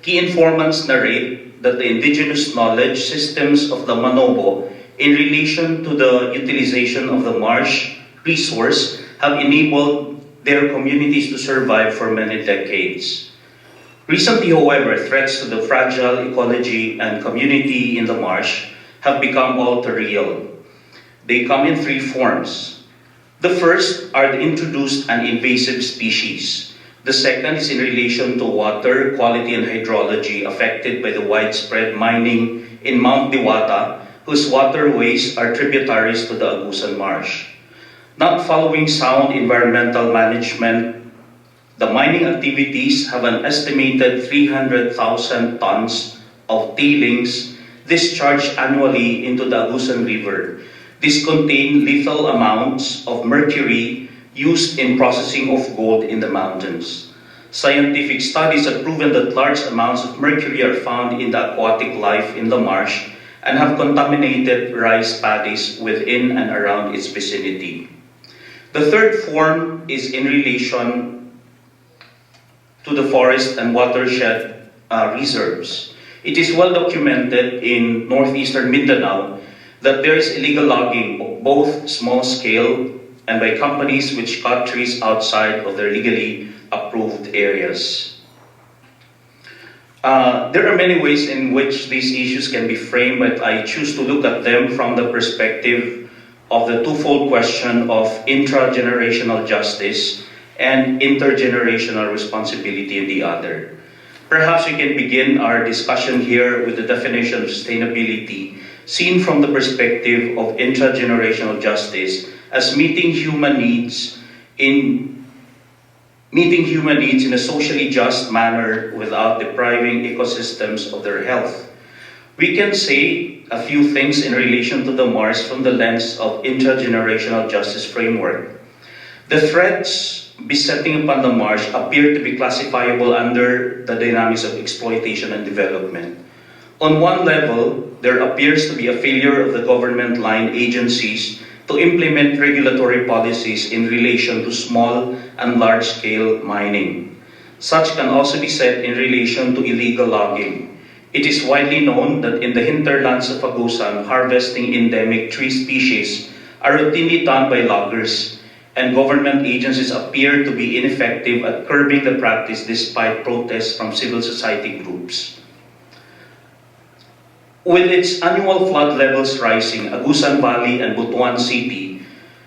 Key informants narrate that the indigenous knowledge systems of the Manobo in relation to the utilization of the marsh resource have enabled their communities to survive for many decades. Recently, however, threats to the fragile ecology and community in the marsh have become all too real. They come in three forms. The first are the introduced and invasive species. The second is in relation to water quality and hydrology affected by the widespread mining in Mount Diwata, whose waterways are tributaries to the Agusan Marsh. Not following sound environmental management, the mining activities have an estimated 300,000 tons of tailings discharged annually into the Agusan River. These contain lethal amounts of mercury used in processing of gold in the mountains. Scientific studies have proven that large amounts of mercury are found in the aquatic life in the marsh and have contaminated rice paddies within and around its vicinity. The third form is in relation to the forest and watershed reserves. It is well documented in northeastern Mindanao that there is illegal logging, both small scale and by companies which cut trees outside of their legally approved areas. There are many ways in which these issues can be framed, but I choose to look at them from the perspective of the twofold question of intragenerational justice and intergenerational responsibility in the other. Perhaps we can begin our discussion here with the definition of sustainability seen from the perspective of intragenerational justice as meeting human needs in a socially just manner without depriving ecosystems of their health. We can say a few things in relation to the marsh from the lens of intragenerational justice framework. The threats besetting upon the marsh appear to be classifiable under the dynamics of exploitation and development. On one level, there appears to be a failure of the government-line agencies to implement regulatory policies in relation to small and large-scale mining. Such can also be said in relation to illegal logging. It is widely known that in the hinterlands of Agusan, harvesting endemic tree species are routinely done by loggers, and government agencies appear to be ineffective at curbing the practice despite protests from civil society groups. With its annual flood levels rising, Agusan Valley and Butuan City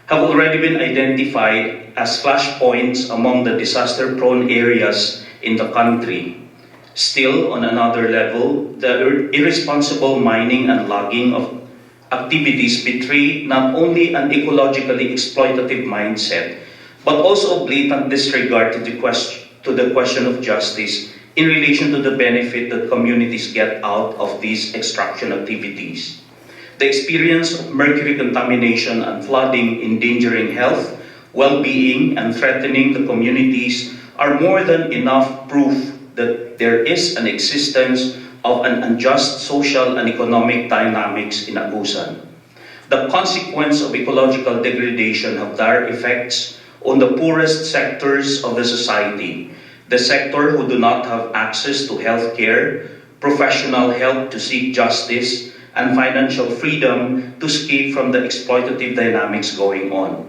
have already been identified as flashpoints among the disaster-prone areas in the country. Still, on another level, the irresponsible mining and logging of activities betray not only an ecologically exploitative mindset, but also a blatant disregard to the question of justice in relation to the benefit that communities get out of these extraction activities. The experience of mercury contamination and flooding endangering health, well-being, and threatening the communities are more than enough proof that there is an existence of an unjust social and economic dynamics in Agusan. The consequence of ecological degradation have dire effects on the poorest sectors of the society, the sector who do not have access to health care, professional help to seek justice, and financial freedom to escape from the exploitative dynamics going on.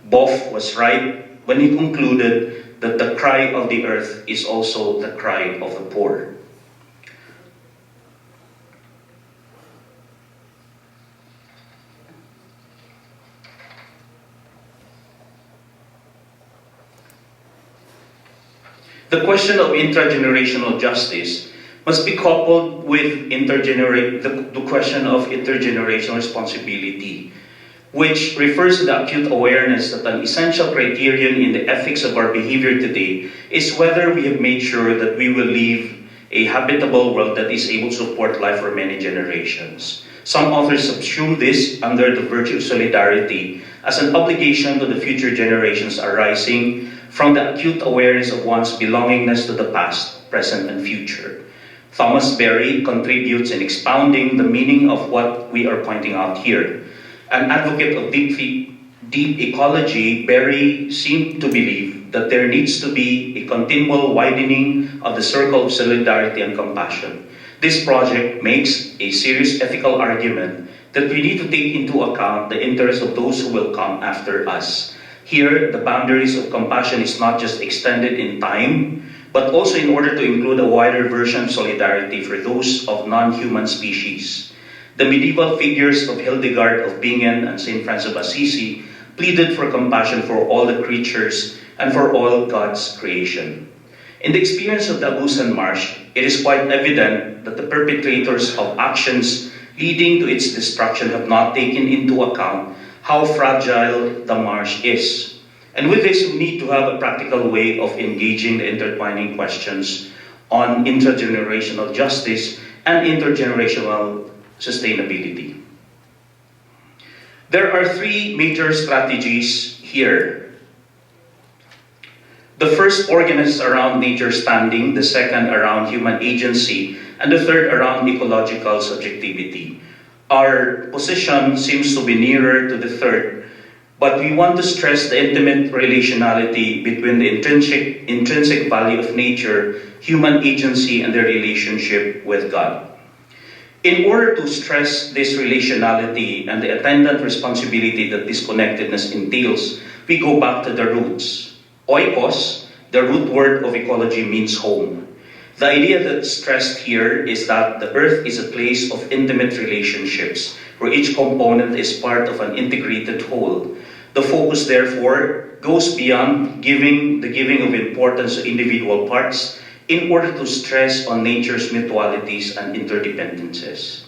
Boff was right when he concluded that the cry of the earth is also the cry of the poor. The question of intergenerational justice must be coupled with the question of intergenerational responsibility, which refers to the acute awareness that an essential criterion in the ethics of our behavior today is whether we have made sure that we will leave a habitable world that is able to support life for many generations. Some authors subsume this under the virtue of solidarity as an obligation to the future generations arising from the acute awareness of one's belongingness to the past, present, and future. Thomas Berry contributes in expounding the meaning of what we are pointing out here. An advocate of deep ecology, Berry seemed to believe that there needs to be a continual widening of the circle of solidarity and compassion. This project makes a serious ethical argument that we need to take into account the interests of those who will come after us. Here, the boundaries of compassion is not just extended in time, but also in order to include a wider version of solidarity for those of non-human species. The medieval figures of Hildegard of Bingen and St. Francis of Assisi pleaded for compassion for all the creatures and for all God's creation. In the experience of the Agusan Marsh, it is quite evident that the perpetrators of actions leading to its destruction have not taken into account how fragile the marsh is. And with this, we need to have a practical way of engaging the intertwining questions on intergenerational justice and intergenerational sustainability. There are three major strategies here. The first organizes around nature standing, the second around human agency, and the third around ecological subjectivity. Our position seems to be nearer to the third, but we want to stress the intimate relationality between the intrinsic value of nature, human agency, and their relationship with God. In order to stress this relationality and the attendant responsibility that this connectedness entails, we go back to the roots. Oikos, the root word of ecology, means home. The idea that's stressed here is that the earth is a place of intimate relationships, where each component is part of an integrated whole. The focus, therefore, goes beyond the giving of importance to individual parts in order to stress on nature's mutualities and interdependencies.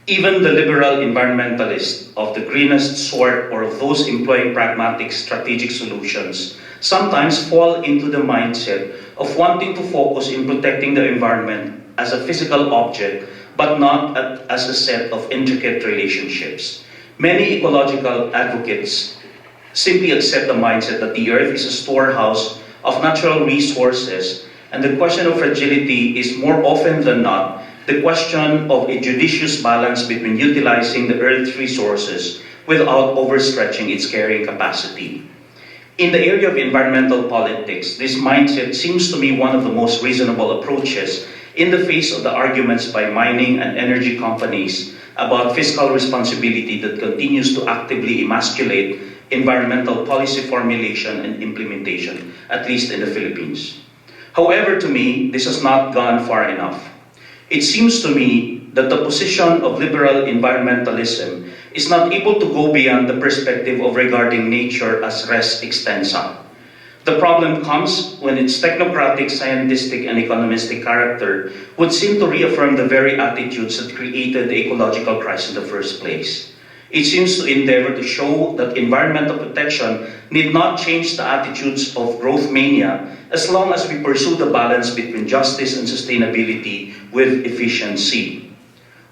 Even the liberal environmentalists of the greenest sort or of those employing pragmatic strategic solutions sometimes fall into the mindset of wanting to focus in protecting the environment as a physical object, but not as a set of intricate relationships. Many ecological advocates simply accept the mindset that the earth is a storehouse of natural resources, and the question of fragility is more often than not the question of a judicious balance between utilizing the earth's resources without overstretching its carrying capacity. In the area of environmental politics, this mindset seems to me one of the most reasonable approaches in the face of the arguments by mining and energy companies about fiscal responsibility that continues to actively emasculate environmental policy formulation and implementation, at least in the Philippines. However, to me, this has not gone far enough. It seems to me that the position of liberal environmentalism is not able to go beyond the perspective of regarding nature as res extensa. The problem comes when its technocratic, scientific, and economistic character would seem to reaffirm the very attitudes that created the ecological crisis in the first place. It seems to endeavor to show that environmental protection need not change the attitudes of growth mania as long as we pursue the balance between justice and sustainability with efficiency.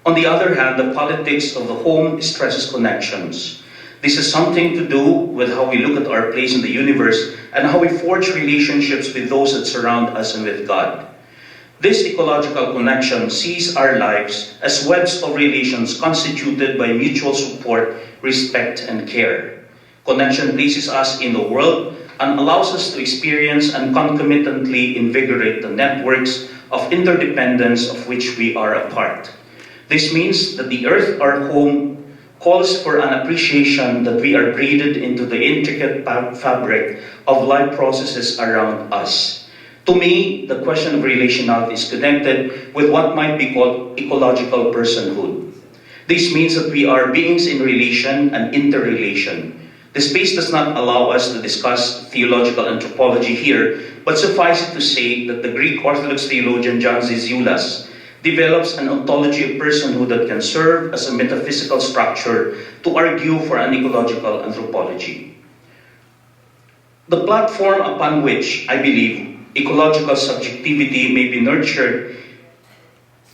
On the other hand, the politics of the home stresses connections. This has something to do with how we look at our place in the universe and how we forge relationships with those that surround us and with God. This ecological connection sees our lives as webs of relations constituted by mutual support, respect, and care. Connection places us in the world and allows us to experience and concomitantly invigorate the networks of interdependence of which we are a part. This means that the earth, our home, calls for an appreciation that we are braided into the intricate fabric of life processes around us. To me, the question of relationality is connected with what might be called ecological personhood. This means that we are beings in relation and interrelation. The space does not allow us to discuss theological anthropology here, but suffice it to say that the Greek Orthodox theologian John Zizioulas develops an ontology of personhood that can serve as a metaphysical structure to argue for an ecological anthropology. The platform upon which, I believe, ecological subjectivity may be nurtured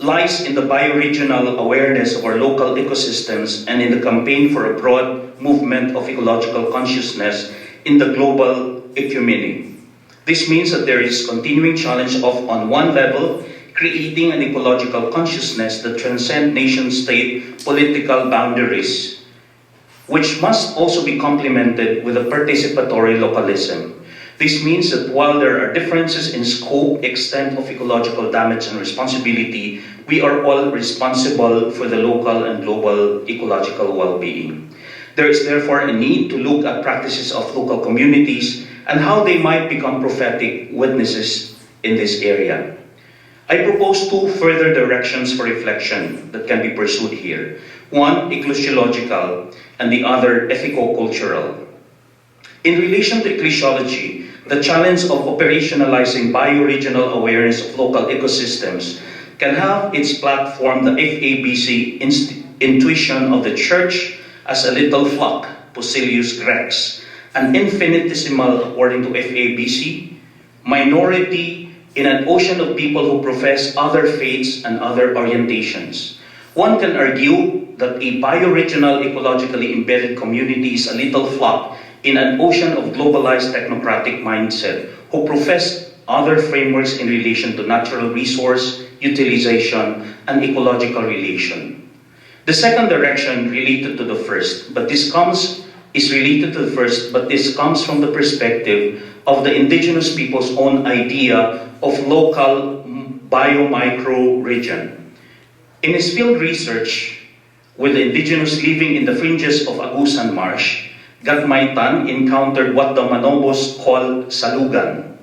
lies in the bioregional awareness of our local ecosystems and in the campaign for a broad movement of ecological consciousness in the global ecumeny. This means that there is continuing challenge of, on one level, creating an ecological consciousness that transcends nation-state political boundaries, which must also be complemented with a participatory localism. This means that while there are differences in scope, extent of ecological damage and responsibility, we are all responsible for the local and global ecological well-being. There is therefore a need to look at practices of local communities and how they might become prophetic witnesses in this area. I propose two further directions for reflection that can be pursued here. One, ecological, and the other, ethico-cultural. In relation to ecclesiology, the challenge of operationalizing bioregional awareness of local ecosystems can have its platform the FABC intuition of the Church as a little flock, Pusilius Rex, an infinitesimal, according to FABC, minority in an ocean of people who profess other faiths and other orientations. One can argue that a bioregional, ecologically embedded community is a little flock in an ocean of globalized technocratic mindset who profess other frameworks in relation to natural resource utilization and ecological relation. The second direction related to the first, but this comes from the perspective of the indigenous people's own idea of local biomicro region. In his field research with the indigenous living in the fringes of Agusan Marsh, Gatmaitan encountered what the Manobos call salugan.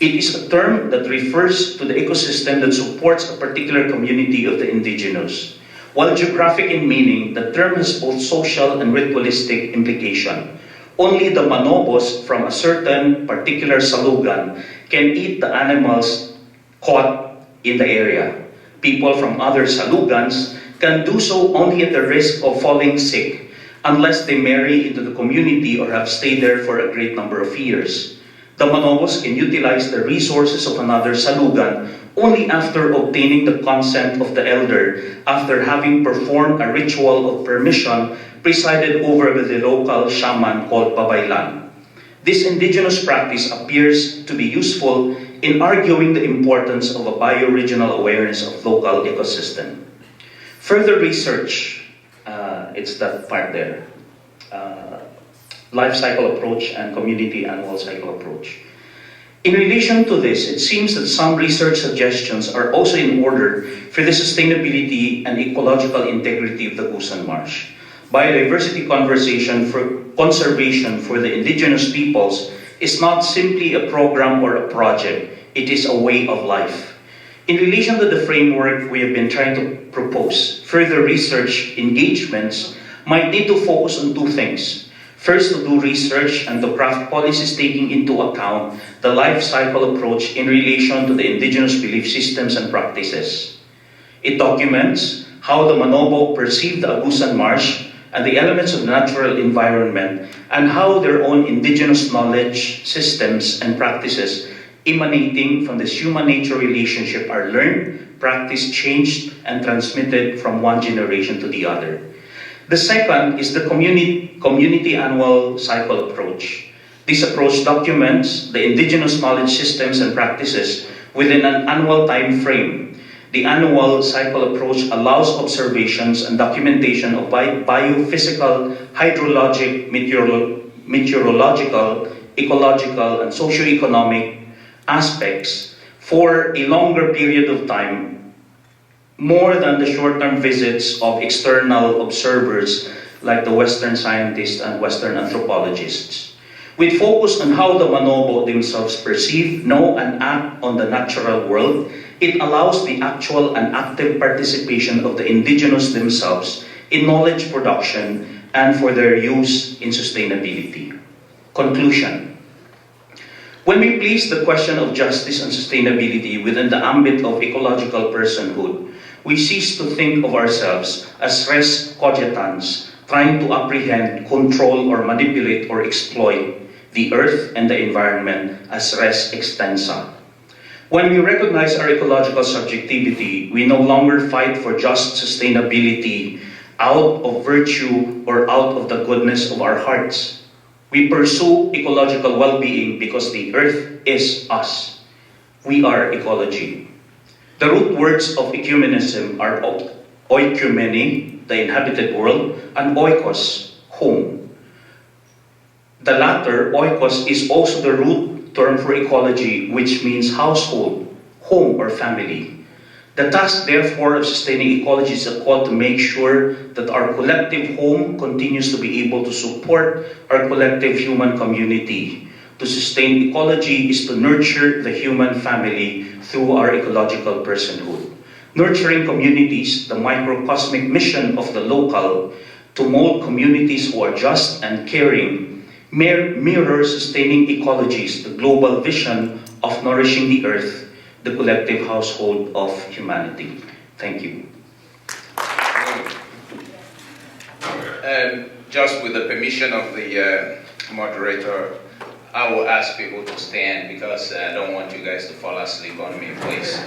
It is a term that refers to the ecosystem that supports a particular community of the indigenous. While geographic in meaning, the term has both social and ritualistic implication. Only the Manobos from a certain particular salugan can eat the animals caught in the area. People from other salugans can do so only at the risk of falling sick unless they marry into the community or have stayed there for a great number of years. The Manobos can utilize the resources of another salugan only after obtaining the consent of the elder, after having performed a ritual of permission presided over by the local shaman called Babaylan. This indigenous practice appears to be useful in arguing the importance of a bioregional awareness of local ecosystem. Further research, it's that part there, life cycle approach and community annual cycle approach. In relation to this, it seems that some research suggestions are also in order for the sustainability and ecological integrity of the Agusan Marsh. Biodiversity conservation for the indigenous peoples is not simply a program or a project, it is a way of life. In relation to the framework we have been trying to propose, further research engagements might need to focus on two things. First, to do research and to craft policies taking into account the life cycle approach in relation to the indigenous belief systems and practices. It documents how the Manobo perceive the Agusan Marsh and the elements of the natural environment, and how their own indigenous knowledge, systems, and practices emanating from this human-nature relationship are learned, practiced, changed, and transmitted from one generation to the other. The second is the community annual cycle approach. This approach documents the indigenous knowledge systems and practices within an annual time frame. The annual cycle approach allows observations and documentation of biophysical, hydrologic, meteorological, ecological, and socioeconomic aspects for a longer period of time, more than the short-term visits of external observers like the Western scientists and Western anthropologists. With focus on how the Manobo themselves perceive, know, and act on the natural world, it allows the actual and active participation of the indigenous themselves in knowledge production and for their use in sustainability. Conclusion. When we place the question of justice and sustainability within the ambit of ecological personhood, we cease to think of ourselves as res cogitans, trying to apprehend, control, or manipulate or exploit the earth and the environment as res extensa. When we recognize our ecological subjectivity, we no longer fight for just sustainability out of virtue or out of the goodness of our hearts. We pursue ecological well-being because the earth is us. We are ecology. The root words of ecumenism are oikumene, the inhabited world, and oikos, home. The latter, oikos, is also the root term for ecology, which means household, home, or family. The task, therefore, of sustaining ecology is a call to make sure that our collective home continues to be able to support our collective human community. To sustain ecology is to nurture the human family through our ecological personhood. Nurturing communities, the microcosmic mission of the local, to mold communities who are just and caring, mirror sustaining ecologies, the global vision of nourishing the earth, the collective household of humanity. Thank you. Just with the permission of the moderator, I will ask people to stand because I don't want you guys to fall asleep on me, please.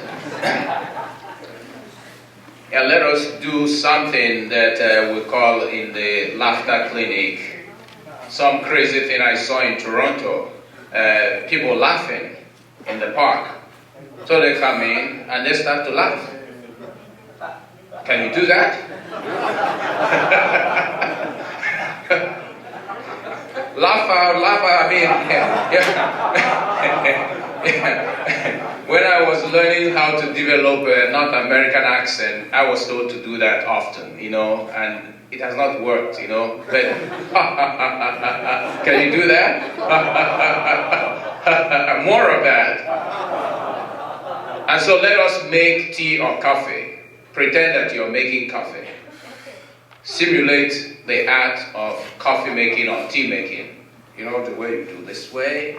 Yeah, let us do something that we call in the laughter clinic. Some crazy thing I saw in Toronto, people laughing in the park. So they come in and they start to laugh. Can you do that? Laugh out, I mean, yeah. When I was learning how to develop a North American accent, I was told to do that often, you know, and it has not worked, you know, but can you do that? More of that. And so let us make tea or coffee. Pretend that you're making coffee. Simulate the act of coffee making or tea making. You know, the way you do this way,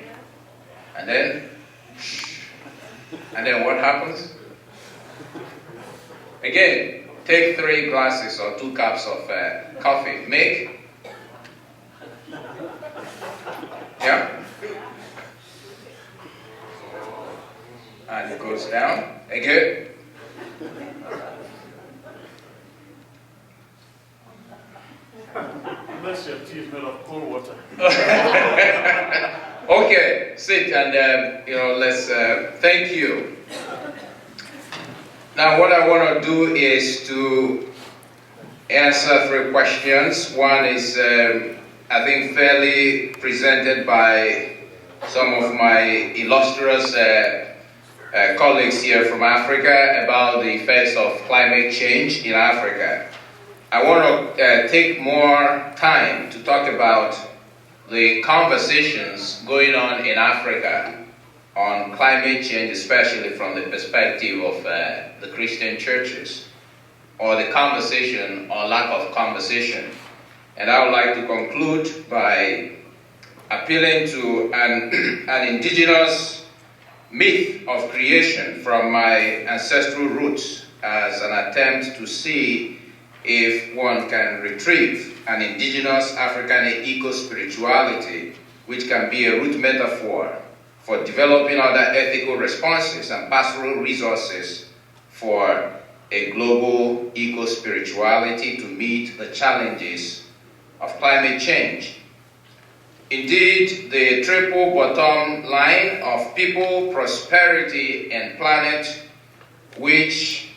and then what happens? Again, take 3 glasses or 2 cups of coffee. Make. Yeah. And it goes down. Again. Unless your tea is made of cold water. Okay, sit and let's thank you. Now what I want to do is to answer 3 questions. One is I think fairly presented by some of my illustrious colleagues here from Africa about the effects of climate change in Africa. I want to take more time to talk about the conversations going on in Africa on climate change, especially from the perspective of the Christian churches, or the conversation or lack of conversation. And I would like to conclude by appealing to an indigenous myth of creation from my ancestral roots as an attempt to see if one can retrieve an indigenous African eco-spirituality which can be a root metaphor for developing other ethical responses and pastoral resources for a global eco-spirituality to meet the challenges of climate change. Indeed, the triple bottom line of people, prosperity, and planet, which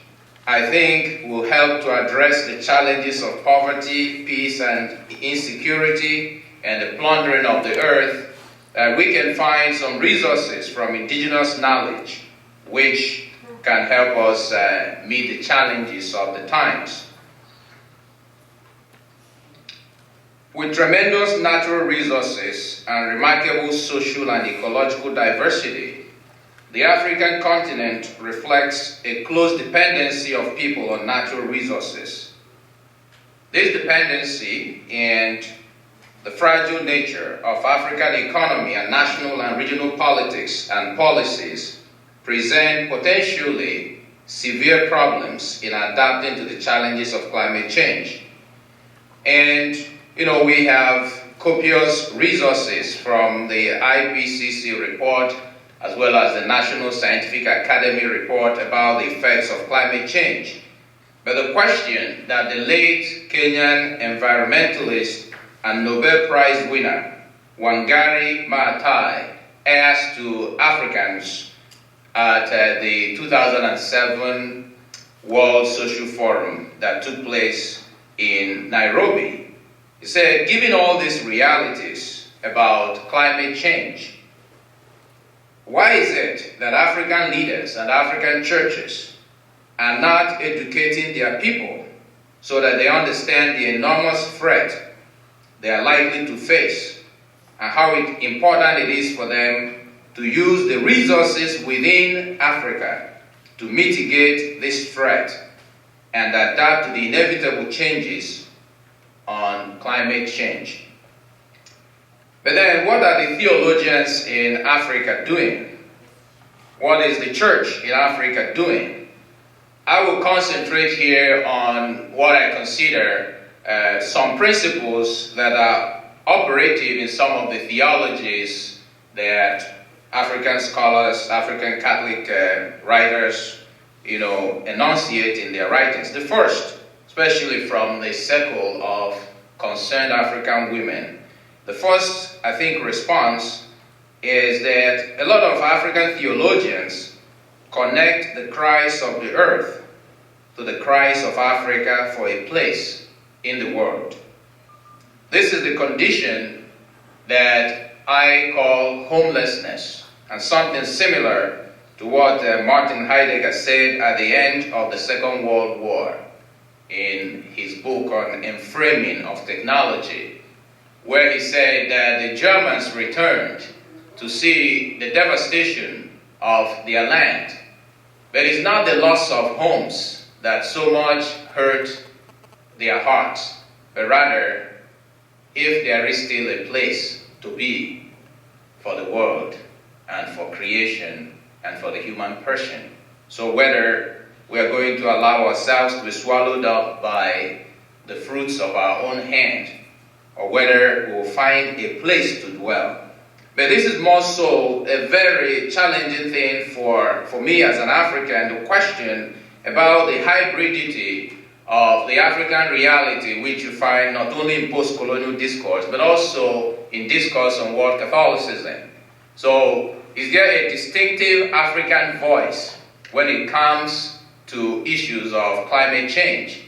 I think will help to address the challenges of poverty, peace, and insecurity, and the plundering of the earth, we can find some resources from indigenous knowledge which can help us meet the challenges of the times. With tremendous natural resources and remarkable social and ecological diversity, the African continent reflects a close dependency of people on natural resources. This dependency and the fragile nature of African economy and national and regional politics and policies present potentially severe problems in adapting to the challenges of climate change. And, we have copious resources from the IPCC report as well as the National Scientific Academy report about the effects of climate change. But the question that the late Kenyan environmentalist and Nobel Prize winner Wangari Maathai asked to Africans at the 2007 World Social Forum that took place in Nairobi. He said, given all these realities about climate change, why is it that African leaders and African churches are not educating their people so that they understand the enormous threat they are likely to face and how important it is for them to use the resources within Africa to mitigate this threat and adapt to the inevitable changes on climate change? But then, what are the theologians in Africa doing? What is the church in Africa doing? I will concentrate here on what I consider some principles that are operative in some of the theologies that African scholars, African Catholic writers, enunciate in their writings. The first, especially from the circle of concerned African women, the first, I think, response is that a lot of African theologians connect the cries of the earth to the cries of Africa for a place in the world. This is the condition that I call homelessness, and something similar to what Martin Heidegger said at the end of the Second World War in his book on Enframing of Technology, where he said that the Germans returned to see the devastation of their land. But it's not the loss of homes that so much hurt their hearts, but rather if there is still a place to be for the world and for creation and for the human person. So whether we are going to allow ourselves to be swallowed up by the fruits of our own hand, or whether we will find a place to dwell. But this is more so a very challenging thing for me as an African to question about the hybridity of the African reality, which you find not only in post-colonial discourse, but also in discourse on world Catholicism. So, is there a distinctive African voice when it comes to issues of climate change?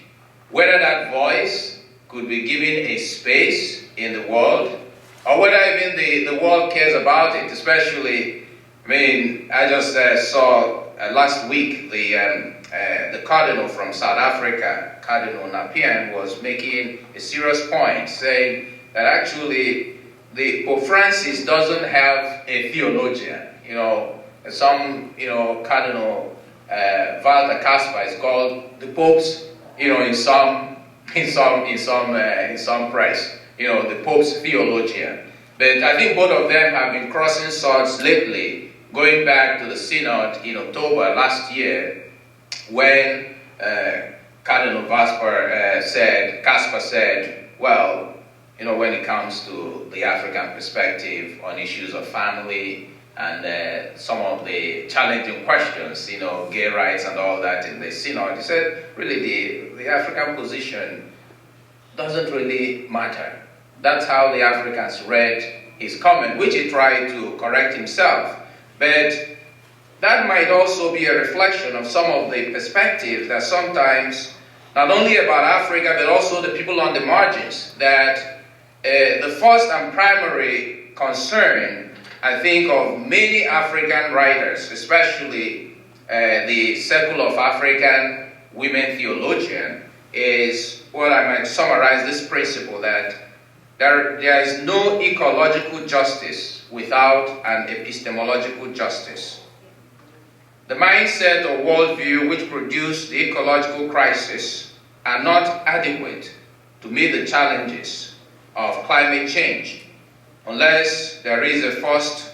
Whether that voice could be given a space in the world, or whether even the world cares about it, especially, I just saw last week the Cardinal from South Africa, Cardinal Napian, was making a serious point, saying that actually the Pope Francis doesn't have a theologian. Some Cardinal Walter Kasper is called the Pope's, in some in some press, the Pope's theologian. But I think both of them have been crossing swords lately, going back to the synod in October last year, when Cardinal Casper said, well, when it comes to the African perspective on issues of family and some of the challenging questions, gay rights and all that in the synod, he said, really, the African position doesn't really matter. That's how the Africans read his comment, which he tried to correct himself. But that might also be a reflection of some of the perspectives that sometimes, not only about Africa, but also the people on the margins, that the first and primary concern, I think, of many African writers, especially the Circle of African Women Theologians, is, well, I might summarize this principle that there is no ecological justice without an epistemological justice. The mindset or worldview which produced the ecological crisis are not adequate to meet the challenges of climate change unless there is a first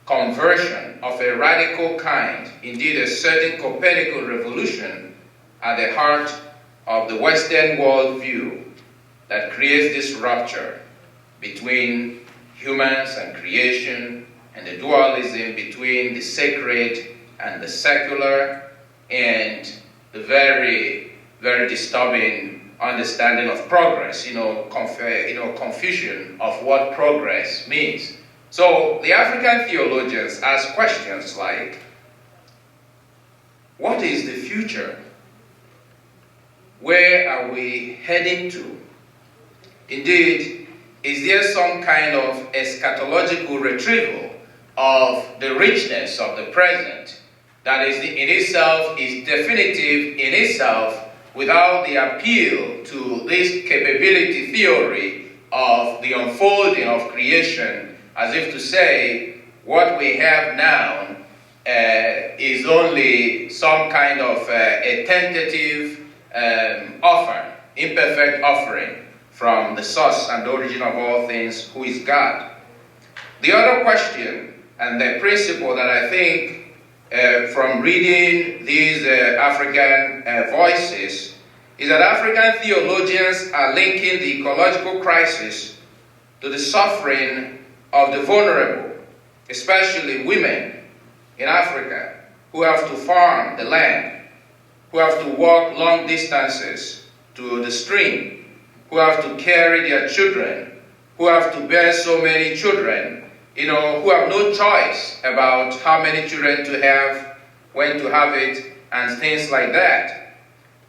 conversion of a radical kind, indeed a certain Copernican revolution at the heart of the Western worldview that creates this rupture between humans and creation and the dualism between the sacred and the secular, and the very, very disturbing understanding of progress, confusion of what progress means. So the African theologians ask questions like, what is the future? Where are we heading to? Indeed, is there some kind of eschatological retrieval of the richness of the present that is in itself is definitive in itself without the appeal to this capability theory of the unfolding of creation, as if to say what we have now is only some kind of a tentative offer, imperfect offering from the source and the origin of all things, who is God. The other question and the principle that I think from reading these African voices is that African theologians are linking the ecological crisis to the suffering of the vulnerable, especially women in Africa, who have to farm the land, who have to walk long distances to the stream, who have to carry their children, who have to bear so many children, who have no choice about how many children to have, when to have it, and things like that.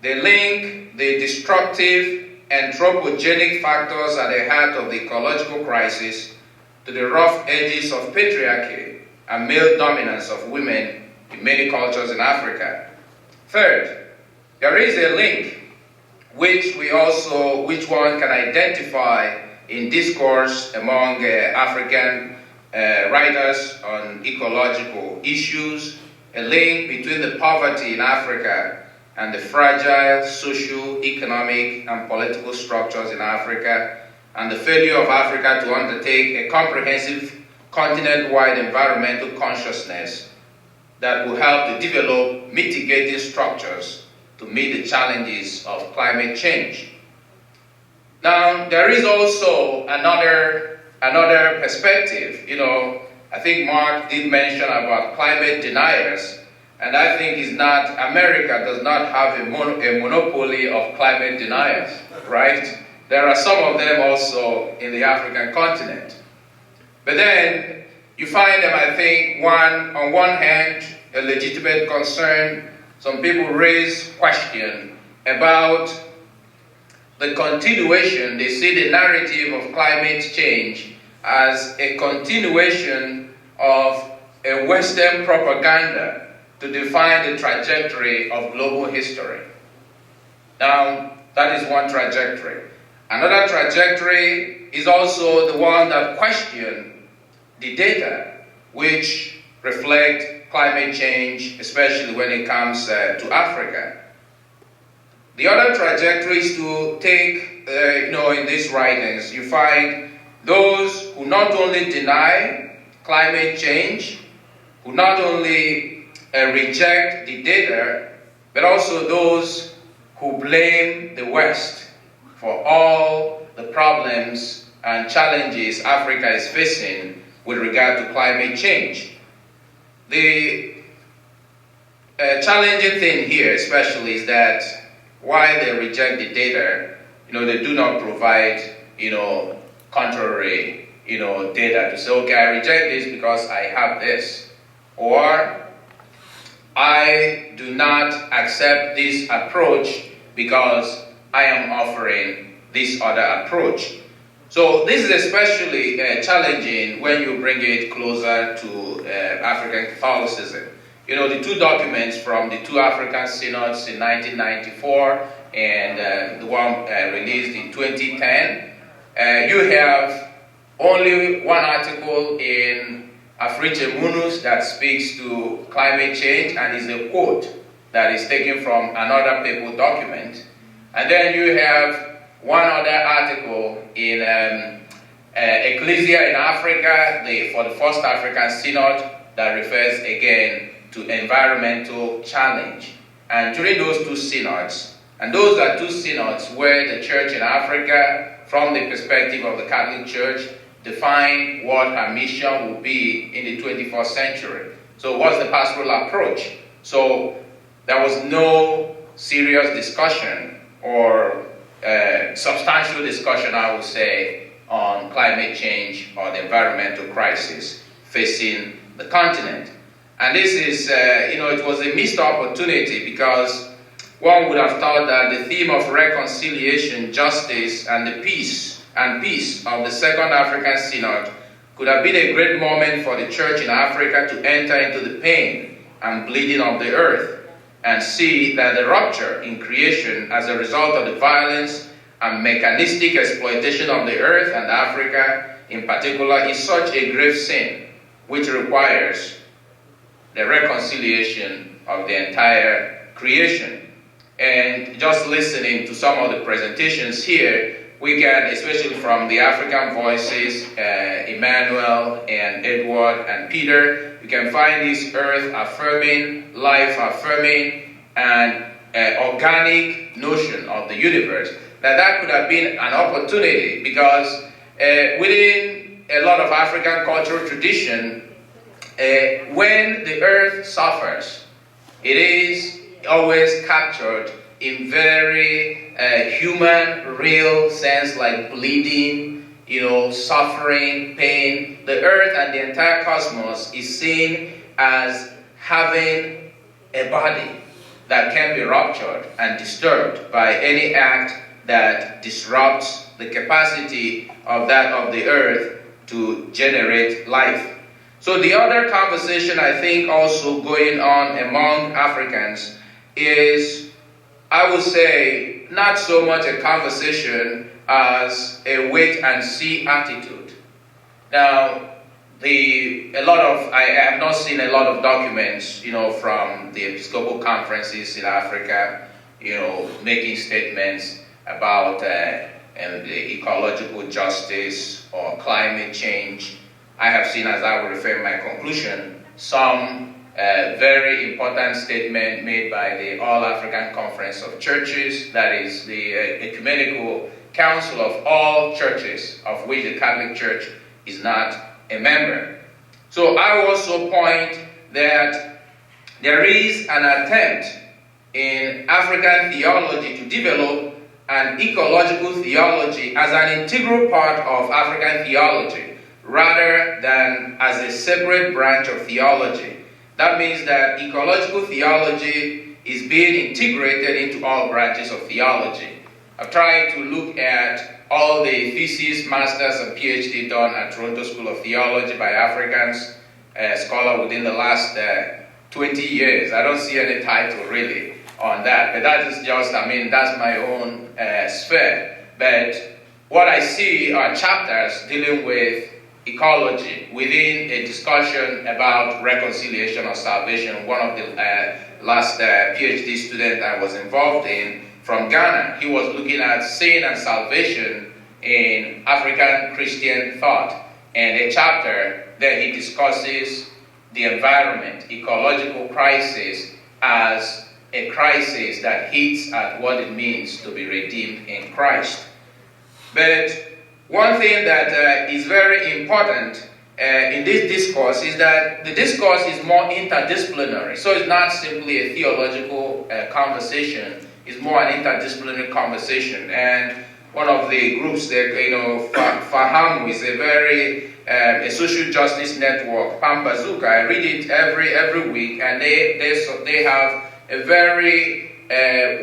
They link the destructive anthropogenic factors at the heart of the ecological crisis to the rough edges of patriarchy and male dominance of women in many cultures in Africa. Third, there is a link which one can identify in discourse among African writers on ecological issues, a link between the poverty in Africa and the fragile social, economic, and political structures in Africa, and the failure of Africa to undertake a comprehensive continent-wide environmental consciousness that will help to develop mitigating structures to meet the challenges of climate change. Now, there is also another perspective. I think Mark did mention about climate deniers, and I think America does not have a monopoly of climate deniers, right? There are some of them also in the African continent. But then you find them, I think, on one hand, a legitimate concern. Some people raise question about the continuation. They see the narrative of climate change as a continuation of a Western propaganda to define the trajectory of global history. Now, that is one trajectory. Another trajectory is also the one that questions the data which reflect climate change, especially when it comes to Africa. The other trajectory is to take, in these writings, you find those who not only deny climate change, who not only reject the data, but also those who blame the West for all the problems and challenges Africa is facing with regard to climate change. The challenging thing here especially is that while they reject the data, they do not provide, contrary, data to say, okay, I reject this because I have this, or I do not accept this approach because I am offering this other approach. So this is especially challenging when you bring it closer to African Catholicism. The two documents from the two African synods in 1994 and the one released in 2010, you have only one article in Afriche Munus that speaks to climate change and is a quote that is taken from another papal document. And then you have one other article in Ecologies in Africa, for the First African Synod, that refers again to environmental challenge. And during those two synods, and those are two synods where the church in Africa, from the perspective of the Catholic Church, define what her mission will be in the 21st century. So what's the pastoral approach? So there was no serious discussion or substantial discussion, I would say, on climate change or the environmental crisis facing the continent. And this is, it was a missed opportunity because one would have thought that the theme of reconciliation, justice, and the peace of the Second African Synod could have been a great moment for the church in Africa to enter into the pain and bleeding of the earth and see that the rupture in creation as a result of the violence and mechanistic exploitation of the earth and Africa in particular is such a grave sin which requires the reconciliation of the entire creation. And just listening to some of the presentations here, we can, especially from the African voices, Emmanuel and Edward and Peter, you can find this earth-affirming, life-affirming, and organic notion of the universe. That could have been an opportunity because within a lot of African cultural tradition, when the earth suffers, it is always captured in very human, real sense, like bleeding, suffering, pain. The earth and the entire cosmos is seen as having a body that can be ruptured and disturbed by any act that disrupts the capacity of the earth to generate life. So the other conversation I think also going on among Africans is, I would say, not so much a conversation as a wait and see attitude. Now, I have not seen a lot of documents, from the Episcopal conferences in Africa, making statements about the ecological justice or climate change. I have seen, as I will refer in my conclusion, some very important statement made by the All-African Conference of Churches, that is the ecumenical council of all churches, of which the Catholic Church is not a member. So I will also point that there is an attempt in African theology to develop an ecological theology as an integral part of African theology, rather than as a separate branch of theology. That means that ecological theology is being integrated into all branches of theology. I've tried to look at all the theses, masters, and PhD done at Toronto School of Theology by Africans, scholar within the last 20 years. I don't see any title really on that, but that is just, that's my own sphere. But what I see are chapters dealing with ecology within a discussion about reconciliation or salvation. One of the last PhD students I was involved in from Ghana. He was looking at sin and salvation in African Christian thought. And a chapter that he discusses the environment, ecological crisis, as a crisis that hits at what it means to be redeemed in Christ. But one thing that is very important in this discourse is that the discourse is more interdisciplinary. So it's not simply a theological conversation, it's more an interdisciplinary conversation. And one of the groups that, FAHAMU is a very a social justice network, Pambazuka. I read it every week, and they have a very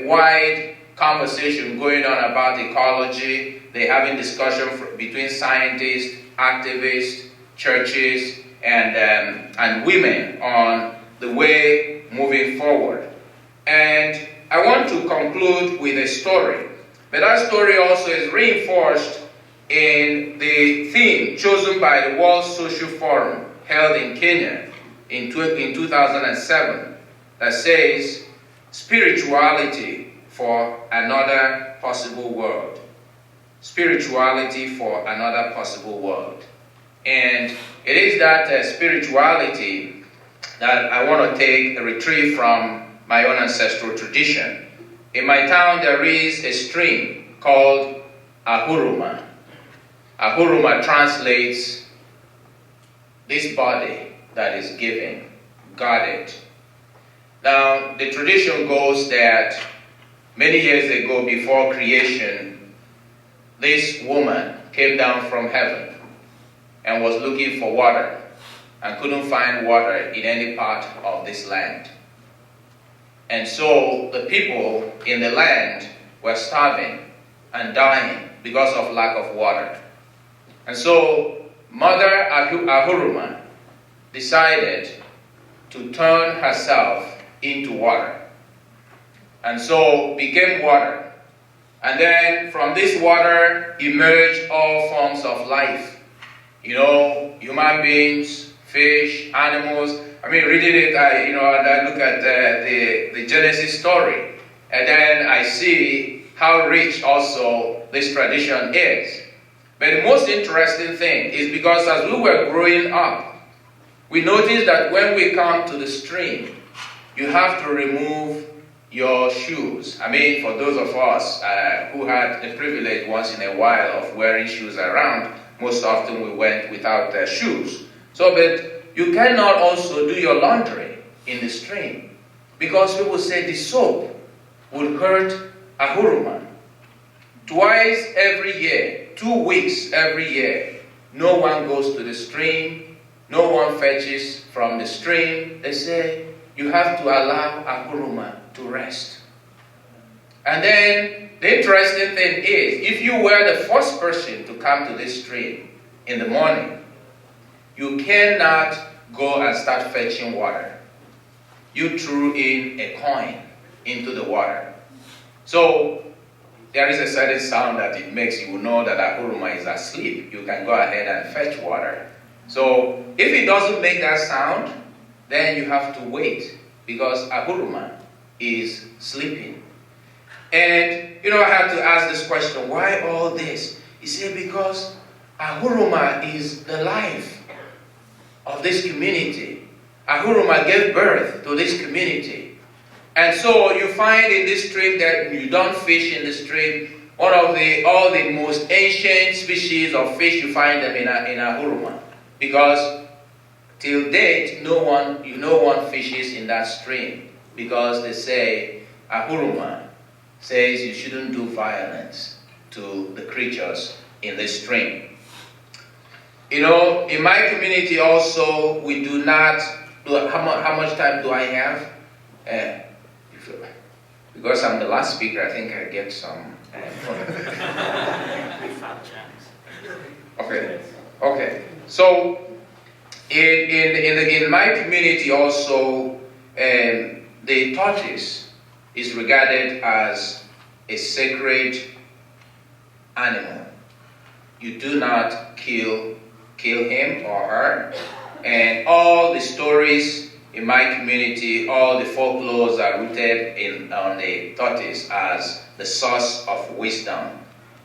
wide conversation going on about ecology. They're having discussion between scientists, activists, churches, and women on the way moving forward. And I want to conclude with a story. But that story also is reinforced in the theme chosen by the World Social Forum held in Kenya in 2007 that says, spirituality for another possible world. Spirituality for another possible world. And it is that spirituality that I want to take a retrieve from my own ancestral tradition. In my town there is a stream called Ahuruma. Ahuruma translates this body that is given, guarded. Now, the tradition goes that many years ago, before creation, this woman came down from heaven and was looking for water and couldn't find water in any part of this land. And so the people in the land were starving and dying because of lack of water. And so Mother Ahuruma decided to turn herself into water. And so became water. And then from this water emerged all forms of life. Human beings, fish, animals. I mean, reading it, and I look at the Genesis story. And then I see how rich also this tradition is. But the most interesting thing is because as we were growing up, we noticed that when we come to the stream, you have to remove your shoes. I mean, for those of us who had the privilege once in a while of wearing shoes around, most often we went without shoes. But you cannot also do your laundry in the stream because people say the soap would hurt Ahuruma. Twice every year, 2 weeks every year, no one goes to the stream, no one fetches from the stream. They say, you have to allow Ahuruma to rest. And then the interesting thing is, if you were the first person to come to this stream in the morning, you cannot go and start fetching water. You threw in a coin into the water. So there is a certain sound that it makes you know that Ahuruma is asleep. You can go ahead and fetch water. So if it doesn't make that sound, then you have to wait because Ahuruma is sleeping. And I had to ask this question, why all this? He said, because Ahuruma is the life of this community. Ahuruma gave birth to this community. And so you find in this stream that you don't fish in the stream. All the most ancient species of fish, you find them in Ahuruma. Because till date, no one fishes in that stream. Because they say, Ahuruma says you shouldn't do violence to the creatures in this stream. In my community also, we do not do, how much time do I have? Because I'm the last speaker, I think I get some. Okay. So in my community also, the tortoise is regarded as a sacred animal. You do not kill him or her. And all the stories in my community, all the folklores are rooted on the tortoise as the source of wisdom.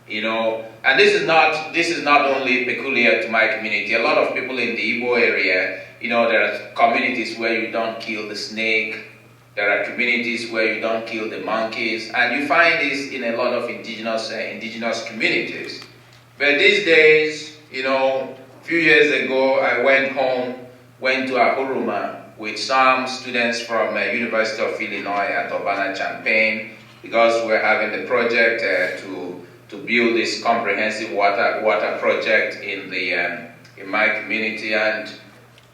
And this is not only peculiar to my community. A lot of people in the Igbo area, there are communities where you don't kill the snake. There are communities where you don't kill the monkeys, and you find this in a lot of indigenous communities. But these days, a few years ago, I went to Ahuruma with some students from University of Illinois at Urbana-Champaign, because we're having the project to build this comprehensive water project in my community, and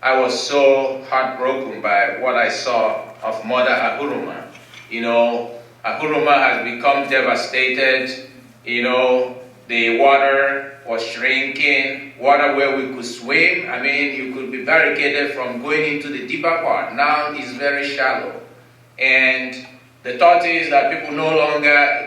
I was so heartbroken by what I saw of Mother Ahuruma. Ahuruma has become devastated. The water was shrinking, water where we could swim. I mean, you could be barricaded from going into the deeper part. Now it's very shallow. And the tortoise that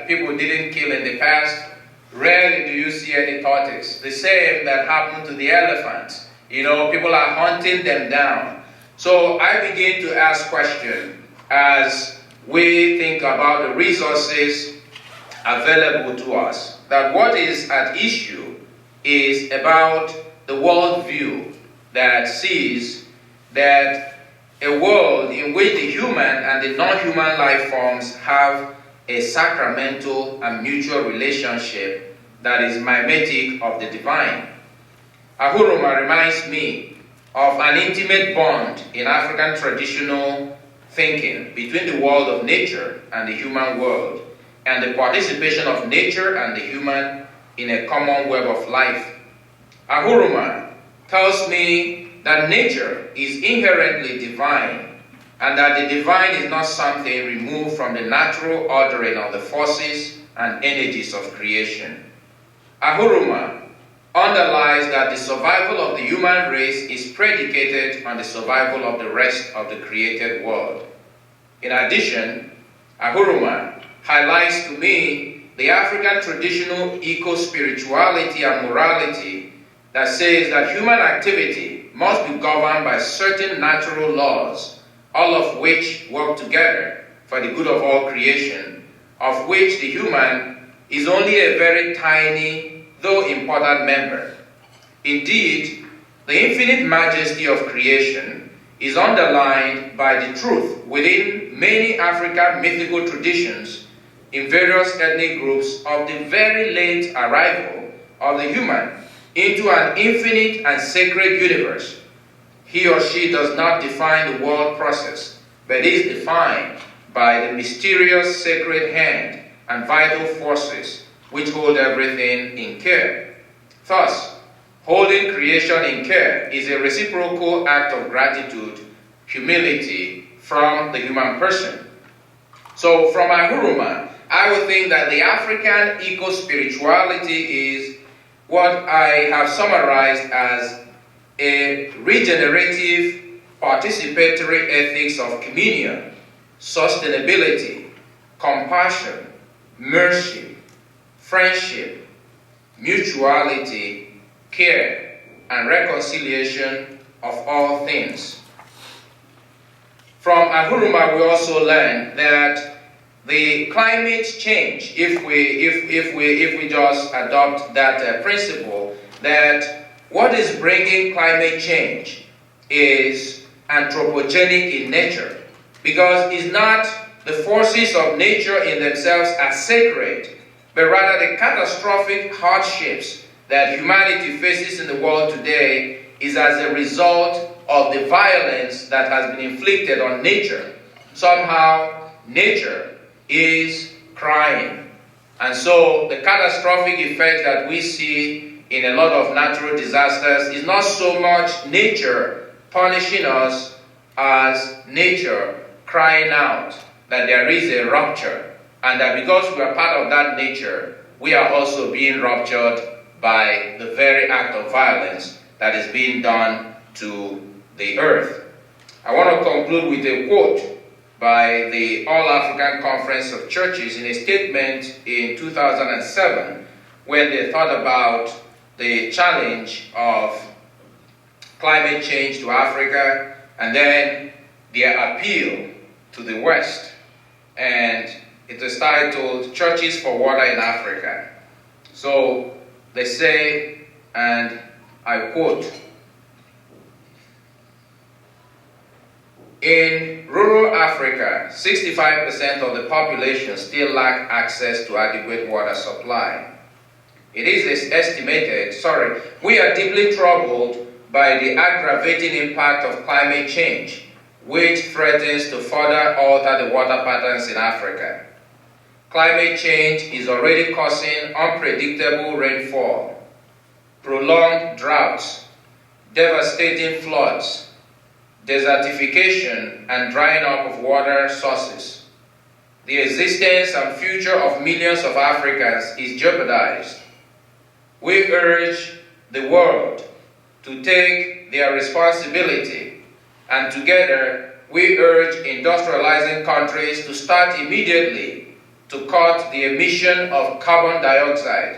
people didn't kill in the past, rarely do you see any tortoise. The same that happened to the elephants. People are hunting them down. So I begin to ask questions as we think about the resources available to us. That what is at issue is about the worldview that sees that a world in which the human and the non-human life forms have a sacramental and mutual relationship that is mimetic of the divine. Ahuruma reminds me of an intimate bond in African traditional thinking between the world of nature and the human world, and the participation of nature and the human in a common web of life. Ahuruma tells me that nature is inherently divine, and that the divine is not something removed from the natural ordering of the forces and energies of creation. Ahuruma underlies that the survival of the human race is predicated on the survival of the rest of the created world. In addition, Ahuruma highlights to me the African traditional eco-spirituality and morality that says that human activity must be governed by certain natural laws, all of which work together for the good of all creation, of which the human is only a very tiny, though important member. Indeed, the infinite majesty of creation is underlined by the truth within many African mythical traditions in various ethnic groups of the very late arrival of the human into an infinite and sacred universe. He or she does not define the world process, but is defined by the mysterious sacred hand and vital forces which hold everything in care. Thus, holding creation in care is a reciprocal act of gratitude, humility from the human person. So from Ahuruma, I would think that the African eco-spirituality is what I have summarized as a regenerative, participatory ethics of communion, sustainability, compassion, mercy, friendship, mutuality, care, and reconciliation of all things. From Ahuruma, we also learn that the climate change, if we just adopt that principle, that what is bringing climate change is anthropogenic in nature, because it's not the forces of nature in themselves as sacred, but rather the catastrophic hardships that humanity faces in the world today is as a result of the violence that has been inflicted on nature. Somehow, nature is crying. And so the catastrophic effect that we see in a lot of natural disasters is not so much nature punishing us as nature crying out that there is a rupture, and that because we are part of that nature, we are also being ruptured by the very act of violence that is being done to the earth. I want to conclude with a quote by the All-African Conference of Churches in a statement in 2007 when they thought about the challenge of climate change to Africa, and then their appeal to the West, and it is titled Churches for Water in Africa. So they say, and I quote, "In rural Africa, 65% of the population still lack access to adequate water supply. It is estimated, we are deeply troubled by the aggravating impact of climate change, which threatens to further alter the water patterns in Africa. Climate change is already causing unpredictable rainfall, prolonged droughts, devastating floods, desertification, and drying up of water sources. The existence and future of millions of Africans is jeopardized. We urge the world to take their responsibility, and together we urge industrializing countries to start immediately to cut the emission of carbon dioxide,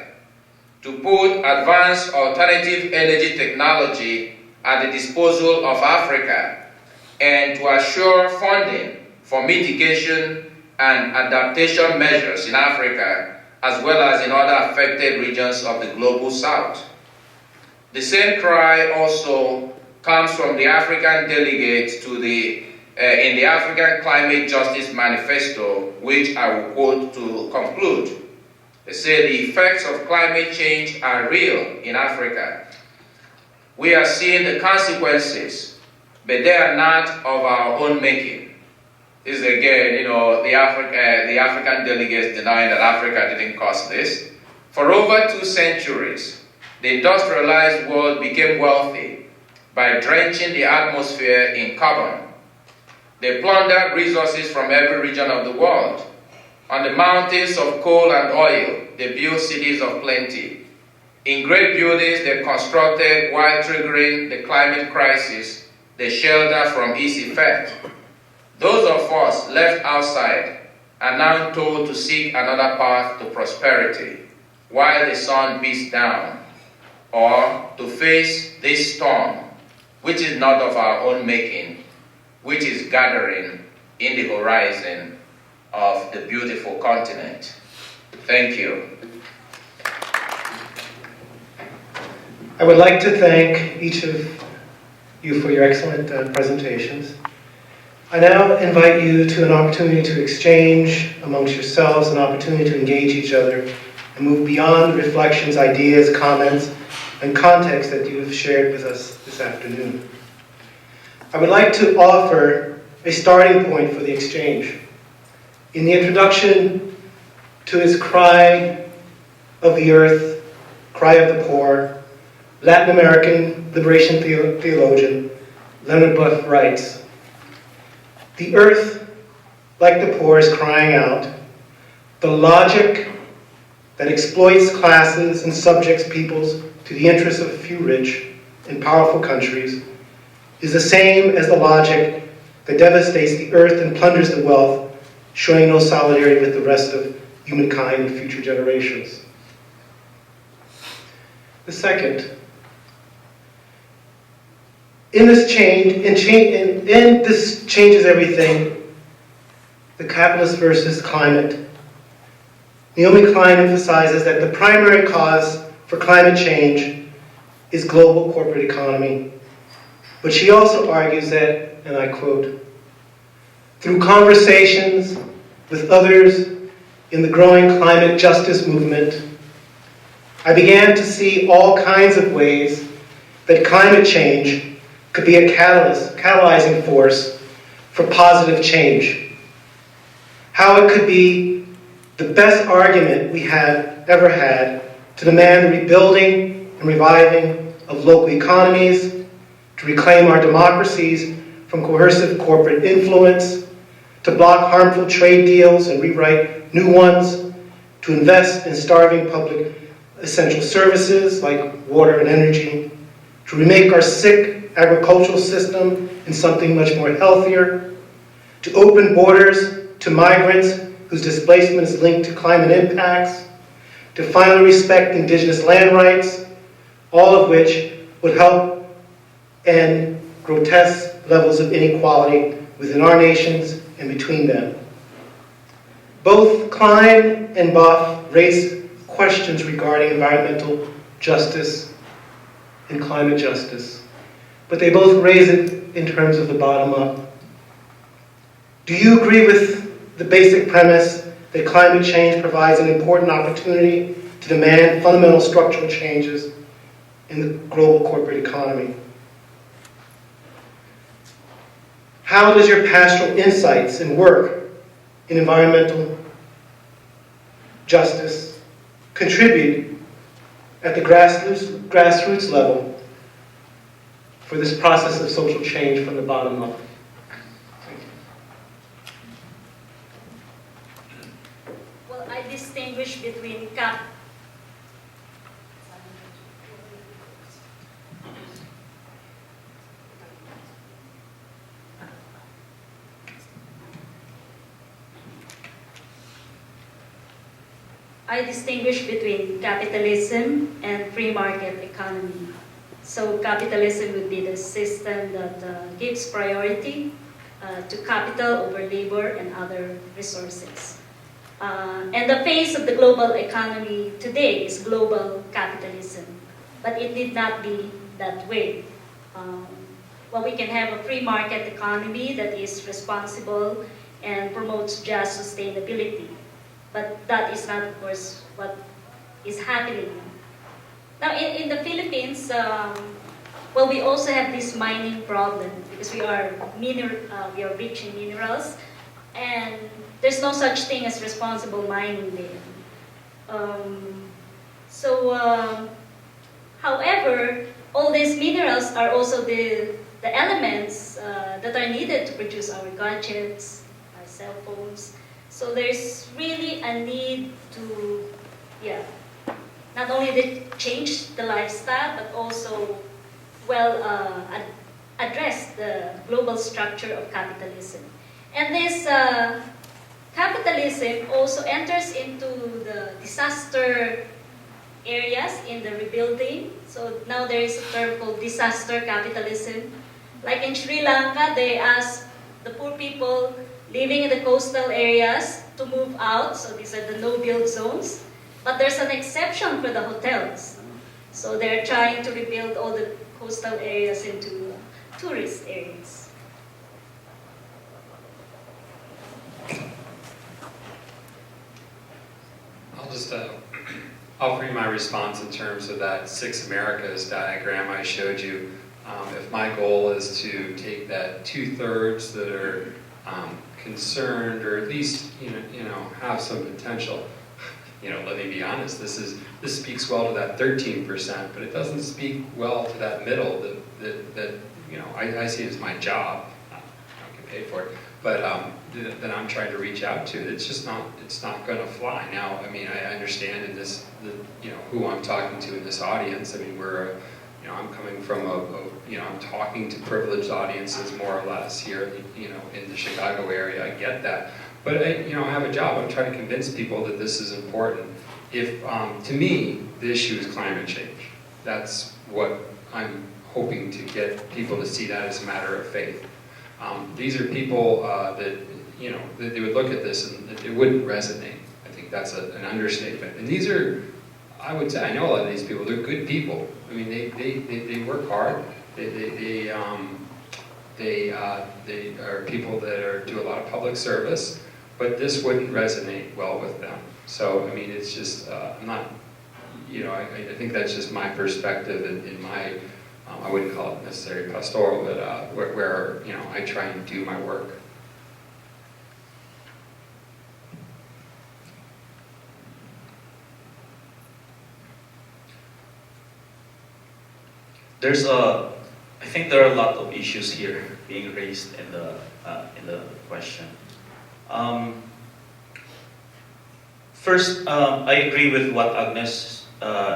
to put advanced alternative energy technology at the disposal of Africa, and to assure funding for mitigation and adaptation measures in Africa, as well as in other affected regions of the global south." The same cry also comes from the African delegates to in the African Climate Justice Manifesto, which I will quote to conclude. They say the effects of climate change are real in Africa. We are seeing the consequences, but they are not of our own making. This is again, the African delegates denying that Africa didn't cause this. For over 2 centuries, the industrialized world became wealthy by drenching the atmosphere in carbon. They plundered resources from every region of the world. On the mountains of coal and oil, they built cities of plenty. In great buildings they constructed while triggering the climate crisis, the shelter from its effect. Those of us left outside are now told to seek another path to prosperity while the sun beats down, or to face this storm, which is not of our own making, which is gathering in the horizon of the beautiful continent. Thank you. I would like to thank each of you for your excellent presentations. I now invite you to an opportunity to exchange amongst yourselves, an opportunity to engage each other and move beyond the reflections, ideas, comments, and context that you have shared with us this afternoon. I would like to offer a starting point for the exchange. In the introduction to his Cry of the Earth, Cry of the Poor, Latin American liberation theologian Leonard Buff writes, "The earth, like the poor, is crying out. The logic that exploits classes and subjects peoples to the interests of a few rich and powerful countries is the same as the logic that devastates the earth and plunders the wealth, showing no solidarity with the rest of humankind and future generations." The second, this changes everything, the capitalist versus climate. Naomi Klein emphasizes that the primary cause for climate change is global corporate economy. But she also argues that, and I quote, "Through conversations with others in the growing climate justice movement, I began to see all kinds of ways that climate change could be a catalyzing force for positive change. How it could be the best argument we have ever had to demand the rebuilding and reviving of local economies, to reclaim our democracies from coercive corporate influence, to block harmful trade deals and rewrite new ones, to invest in starving public essential services like water and energy, to remake our sick agricultural system in something much more healthier, to open borders to migrants whose displacement is linked to climate impacts, to finally respect indigenous land rights, all of which would help end grotesque levels of inequality within our nations and between them. Both Klein and Boff raise questions regarding environmental justice and climate justice, but they both raise it in terms of the bottom up. Do you agree with the basic premise that climate change provides an important opportunity to demand fundamental structural changes in the global corporate economy? How does your pastoral insights and work in environmental justice contribute at the grassroots level for this process of social change from the bottom up? Well, I distinguish between capitalism and free market economy. So capitalism would be the system that gives priority to capital over labor and other resources. And the face of the global economy today is global capitalism, but it need not be that way. Well, we can have a free market economy that is responsible and promotes just sustainability. But that is not, of course, what is happening. Now, in the Philippines, well, we also have this mining problem because we are rich in minerals, and there's no such thing as responsible mining there. However, all these minerals are also the elements that are needed to produce our gadgets, our cell phones. So there's really a need to, not only change the lifestyle, but also, address the global structure of capitalism. And this capitalism also enters into the disaster areas in the rebuilding. So now there is a term called disaster capitalism. Like in Sri Lanka, they ask the poor people living in the coastal areas to move out, so these are the no-build zones. But there's an exception for the hotels. So they're trying to rebuild all the coastal areas into tourist areas. I'll just offer you my response in terms of that Six Americas diagram I showed you. If my goal is to take that 2/3 that are concerned, or at least have some potential. Let me be honest. This speaks well to that 13%, but it doesn't speak well to that middle. That I see it as my job. I don't get paid for it, but that I'm trying to reach out to. It's just not. It's not going to fly. Now, I mean, I understand in this, who I'm talking to in this audience. I mean, I'm coming from I'm talking to privileged audiences more or less here, in the Chicago area. I get that, but I have a job. I'm trying to convince people that this is important. If to me, the issue is climate change. That's what I'm hoping to get people to see that as a matter of faith. These are people that they would look at this and it wouldn't resonate. I think that's an understatement. And these are, I would say, I know a lot of these people. They're good people. I mean, they work hard. They are people that do a lot of public service, but this wouldn't resonate well with them. So I mean, it's just I'm not. I think that's just my perspective in my. I wouldn't call it necessarily pastoral, but where I try and do my work. I think there are a lot of issues here being raised in the question. First, I agree with what Agnes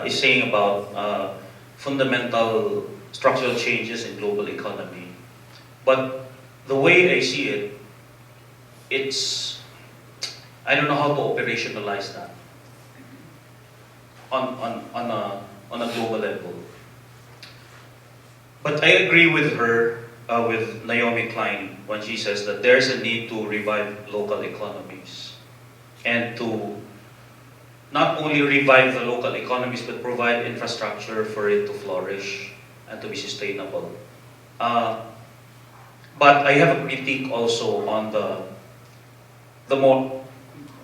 is saying about fundamental structural changes in global economy. But the way I see it, I don't know how to operationalize that on a global level. But I agree with her with Naomi Klein when she says that there's a need to revive local economies and to not only revive the local economies but provide infrastructure for it to flourish and to be sustainable. But I have a critique also on the more,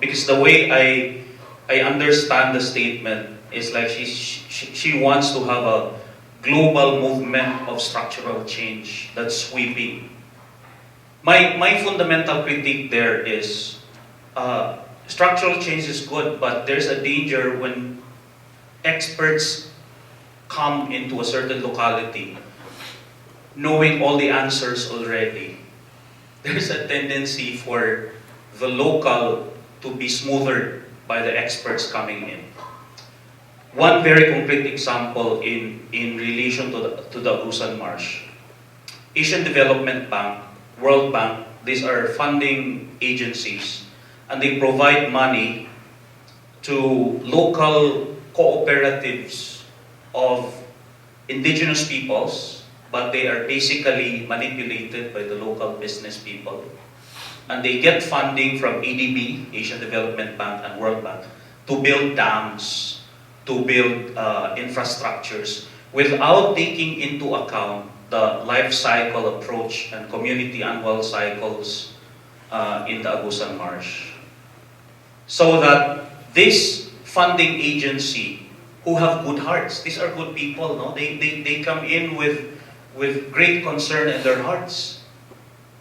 because the way I understand the statement is like she wants to have a global movement of structural change that's sweeping. My fundamental critique there is structural change is good, but there's a danger when experts come into a certain locality knowing all the answers already. There's a tendency for the local to be smothered by the experts coming in. One very concrete example in relation to the Agusan Marsh. Asian Development Bank, World Bank, these are funding agencies, and they provide money to local cooperatives of indigenous peoples, but they are basically manipulated by the local business people. And they get funding from ADB, Asian Development Bank, and World Bank to build dams, to build infrastructures, without taking into account the life cycle approach and community annual cycles in the Agusan Marsh. So that this funding agency, who have good hearts, these are good people, no? They come in with great concern in their hearts.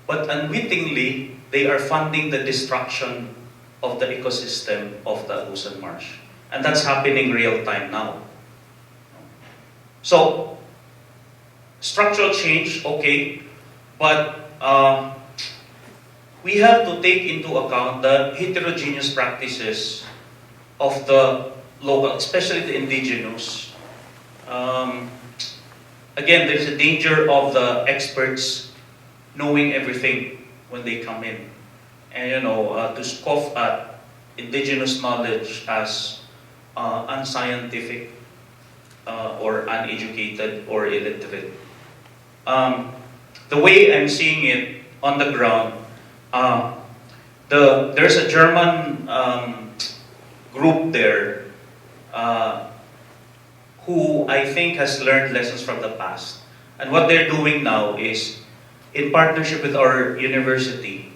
But unwittingly, they are funding the destruction of the ecosystem of the Agusan Marsh. And that's happening real time now. So, structural change, okay, but we have to take into account the heterogeneous practices of the local, especially the indigenous. Again, there's a danger of the experts knowing everything when they come in. And to scoff at indigenous knowledge as unscientific or uneducated or illiterate. The way I'm seeing it on the ground, there's a German group there who I think has learned lessons from the past. And what they're doing now is, in partnership with our university,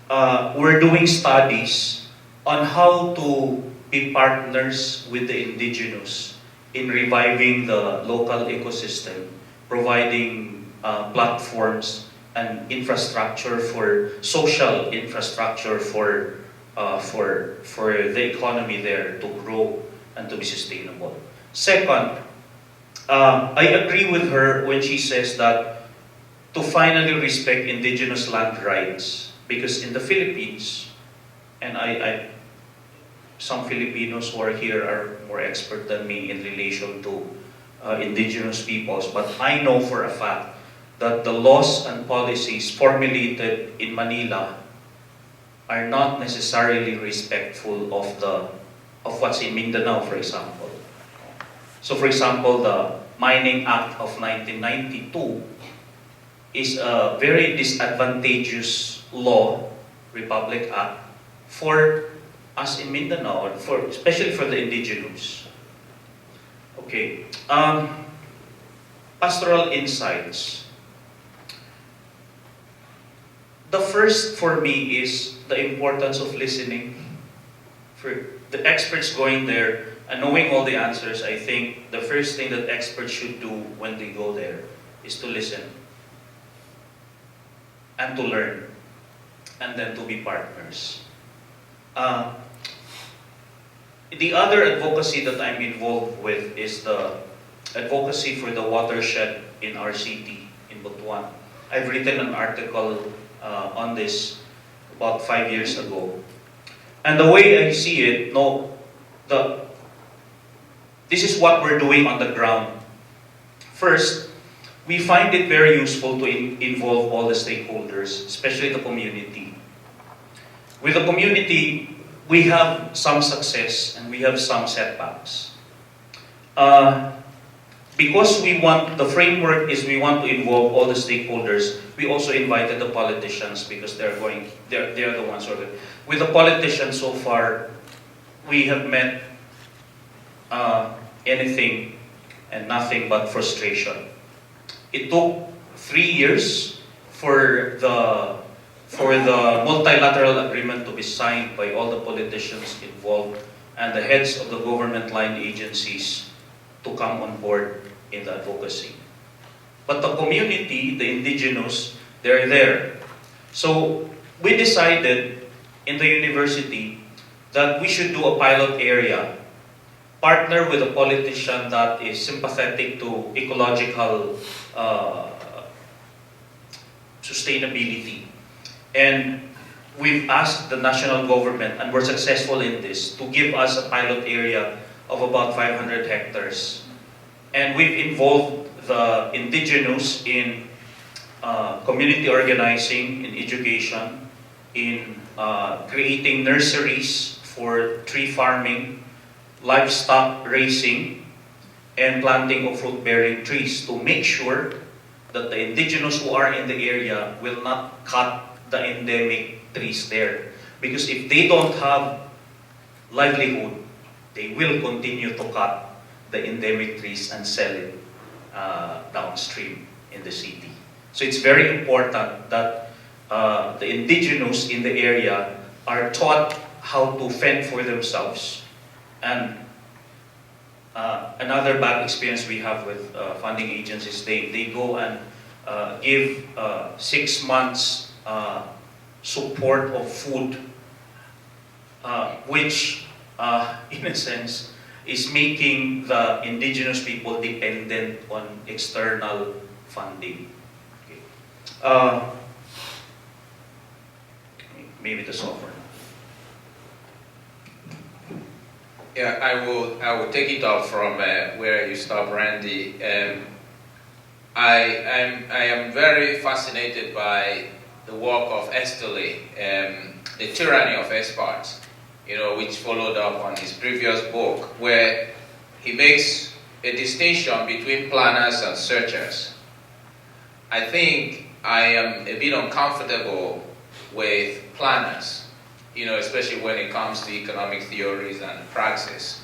we're doing studies on how to be partners with the indigenous in reviving the local ecosystem, providing platforms and infrastructure for social infrastructure for the economy there to grow and to be sustainable. Second, I agree with her when she says that to finally respect indigenous land rights, because in the Philippines, and some Filipinos who are here are more expert than me in relation to indigenous peoples, but I know for a fact that the laws and policies formulated in Manila are not necessarily respectful of what's in Mindanao, for example. So, for example, the Mining Act of 1992 is a very disadvantageous law, Republic Act, for us in Mindanao, especially for the indigenous. Okay. Pastoral insights. The first for me is the importance of listening. For the experts going there and knowing all the answers, I think the first thing that experts should do when they go there is to listen and to learn and then to be partners. The other advocacy that I'm involved with is the advocacy for the watershed in our city, in Butuan. I've written an article on this about 5 years ago. And the way I see it, this is what we're doing on the ground. First, we find it very useful to involve all the stakeholders, especially the community. With the community, we have some success and we have some setbacks. because the framework is we want to involve all the stakeholders, we also invited the politicians because they're the ones who are there. With the politicians so far, we have met anything and nothing but frustration. It took 3 years for the multilateral agreement to be signed by all the politicians involved and the heads of the government line agencies to come on board in the advocacy. But the community, the indigenous, they're there. So we decided in the university that we should do a pilot area, partner with a politician that is sympathetic to ecological sustainability. And we've asked the national government, and we're successful in this, to give us a pilot area of about 500 hectares. And we've involved the indigenous in community organizing, in education, in creating nurseries for tree farming, livestock raising, and planting of fruit-bearing trees to make sure that the indigenous who are in the area will not cut the endemic trees there. Because if they don't have livelihood, they will continue to cut the endemic trees and sell it downstream in the city. So it's very important that the indigenous in the area are taught how to fend for themselves. And another bad experience we have with funding agencies, they go and give 6 months support of food, which in a sense is making the indigenous people dependent on external funding. Okay. Maybe the software. Yeah, I will take it up from where you stop, Randy. I am very fascinated by the work of Estelle, The Tyranny of Experts, which followed up on his previous book, where he makes a distinction between planners and searchers. I think I am a bit uncomfortable with planners, especially when it comes to economic theories and praxis.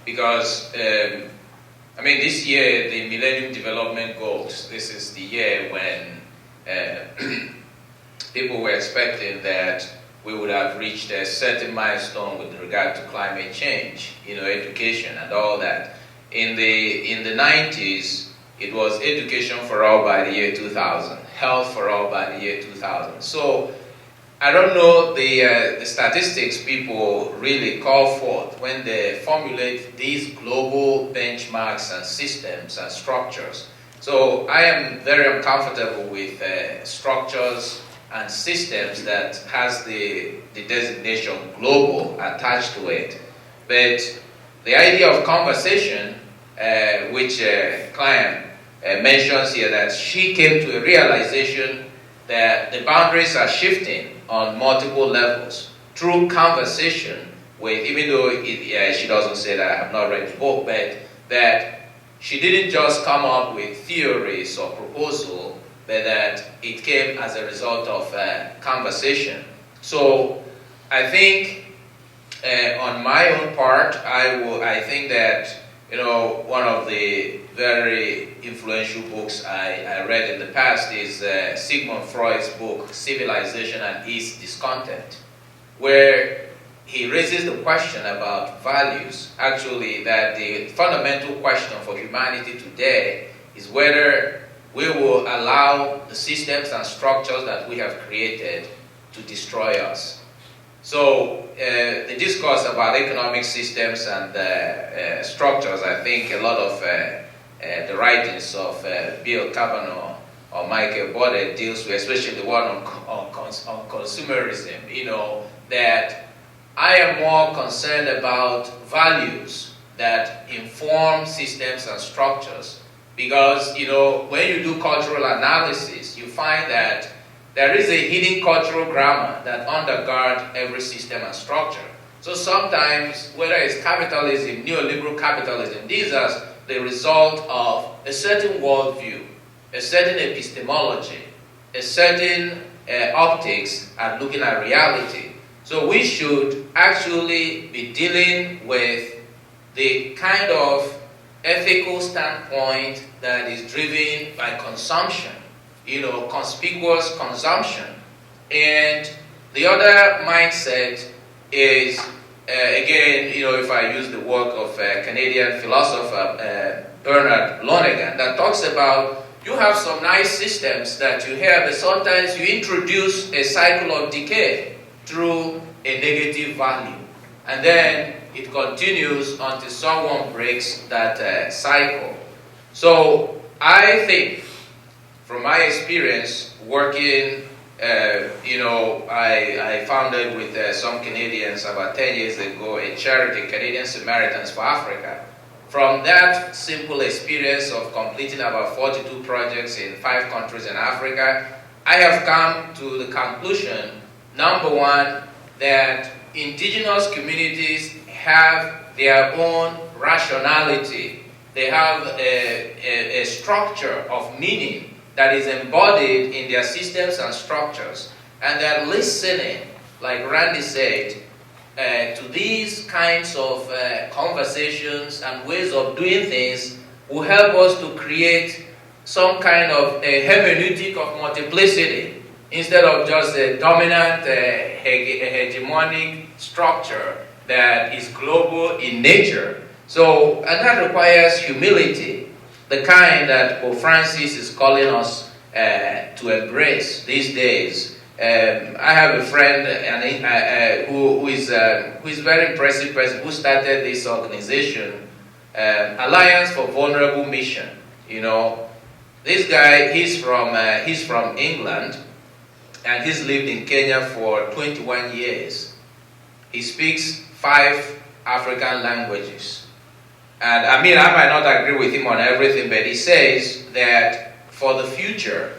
Because, this year, the Millennium Development Goals, this is the year when people were expecting that we would have reached a certain milestone with regard to climate change, education and all that. In the 90s, it was education for all by the year 2000, health for all by the year 2000. So I don't know the statistics people really call forth when they formulate these global benchmarks and systems and structures. So I am very uncomfortable with structures and systems that has the designation global attached to it. But the idea of conversation, which client mentions here, that she came to a realization that the boundaries are shifting on multiple levels through conversation with, even though she doesn't say that, I have not read the book, but that she didn't just come up with theories or proposal, but that it came as a result of conversation. So I think on my own part, I think that one of the very influential books I read in the past is Sigmund Freud's book, Civilization and Its Discontent, where he raises the question about values. Actually, that the fundamental question for humanity today is whether we will allow the systems and structures that we have created to destroy us. So the discourse about economic systems and structures, I think a lot of the writings of Bill Kavanaugh or Michael Bode deals with, especially the one on consumerism, that I am more concerned about values that inform systems and structures. Because, when you do cultural analysis, you find that there is a hidden cultural grammar that undergirds every system and structure. So sometimes, whether it's capitalism, neoliberal capitalism, these are the result of a certain worldview, a certain epistemology, a certain optics at looking at reality. So we should actually be dealing with the kind of ethical standpoint that is driven by consumption, conspicuous consumption. And the other mindset is, again, if I use the work of a Canadian philosopher, Bernard Lonergan, that talks about you have some nice systems that you have, but sometimes you introduce a cycle of decay through a negative value. And then it continues until someone breaks that cycle. So I think, from my experience working, I founded with some Canadians about 10 years ago a charity, Canadian Samaritans for Africa. From that simple experience of completing about 42 projects in 5 countries in Africa, I have come to the conclusion, number one, that indigenous communities have their own rationality. They have a structure of meaning that is embodied in their systems and structures. And they're listening, like Randy said, to these kinds of conversations and ways of doing things will help us to create some kind of a hermeneutic of multiplicity instead of just a dominant hegemonic structure that is global in nature. So, and that requires humility, the kind that Pope Francis is calling us to embrace these days. I have a friend who is very impressive person who started this organization, Alliance for Vulnerable Mission. This guy, he's from England, and he's lived in Kenya for 21 years. He speaks 5 African languages. And I might not agree with him on everything, but he says that for the future,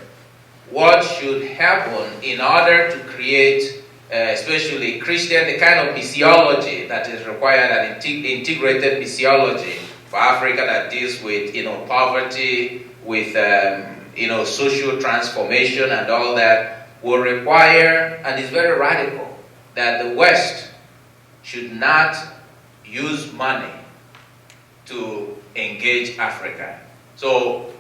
what should happen in order to create, especially Christian, the kind of missiology that is required, an integrated missiology for Africa that deals with, poverty, with, social transformation and all that, will require, and is very radical, that the West should not use money to engage Africa. So,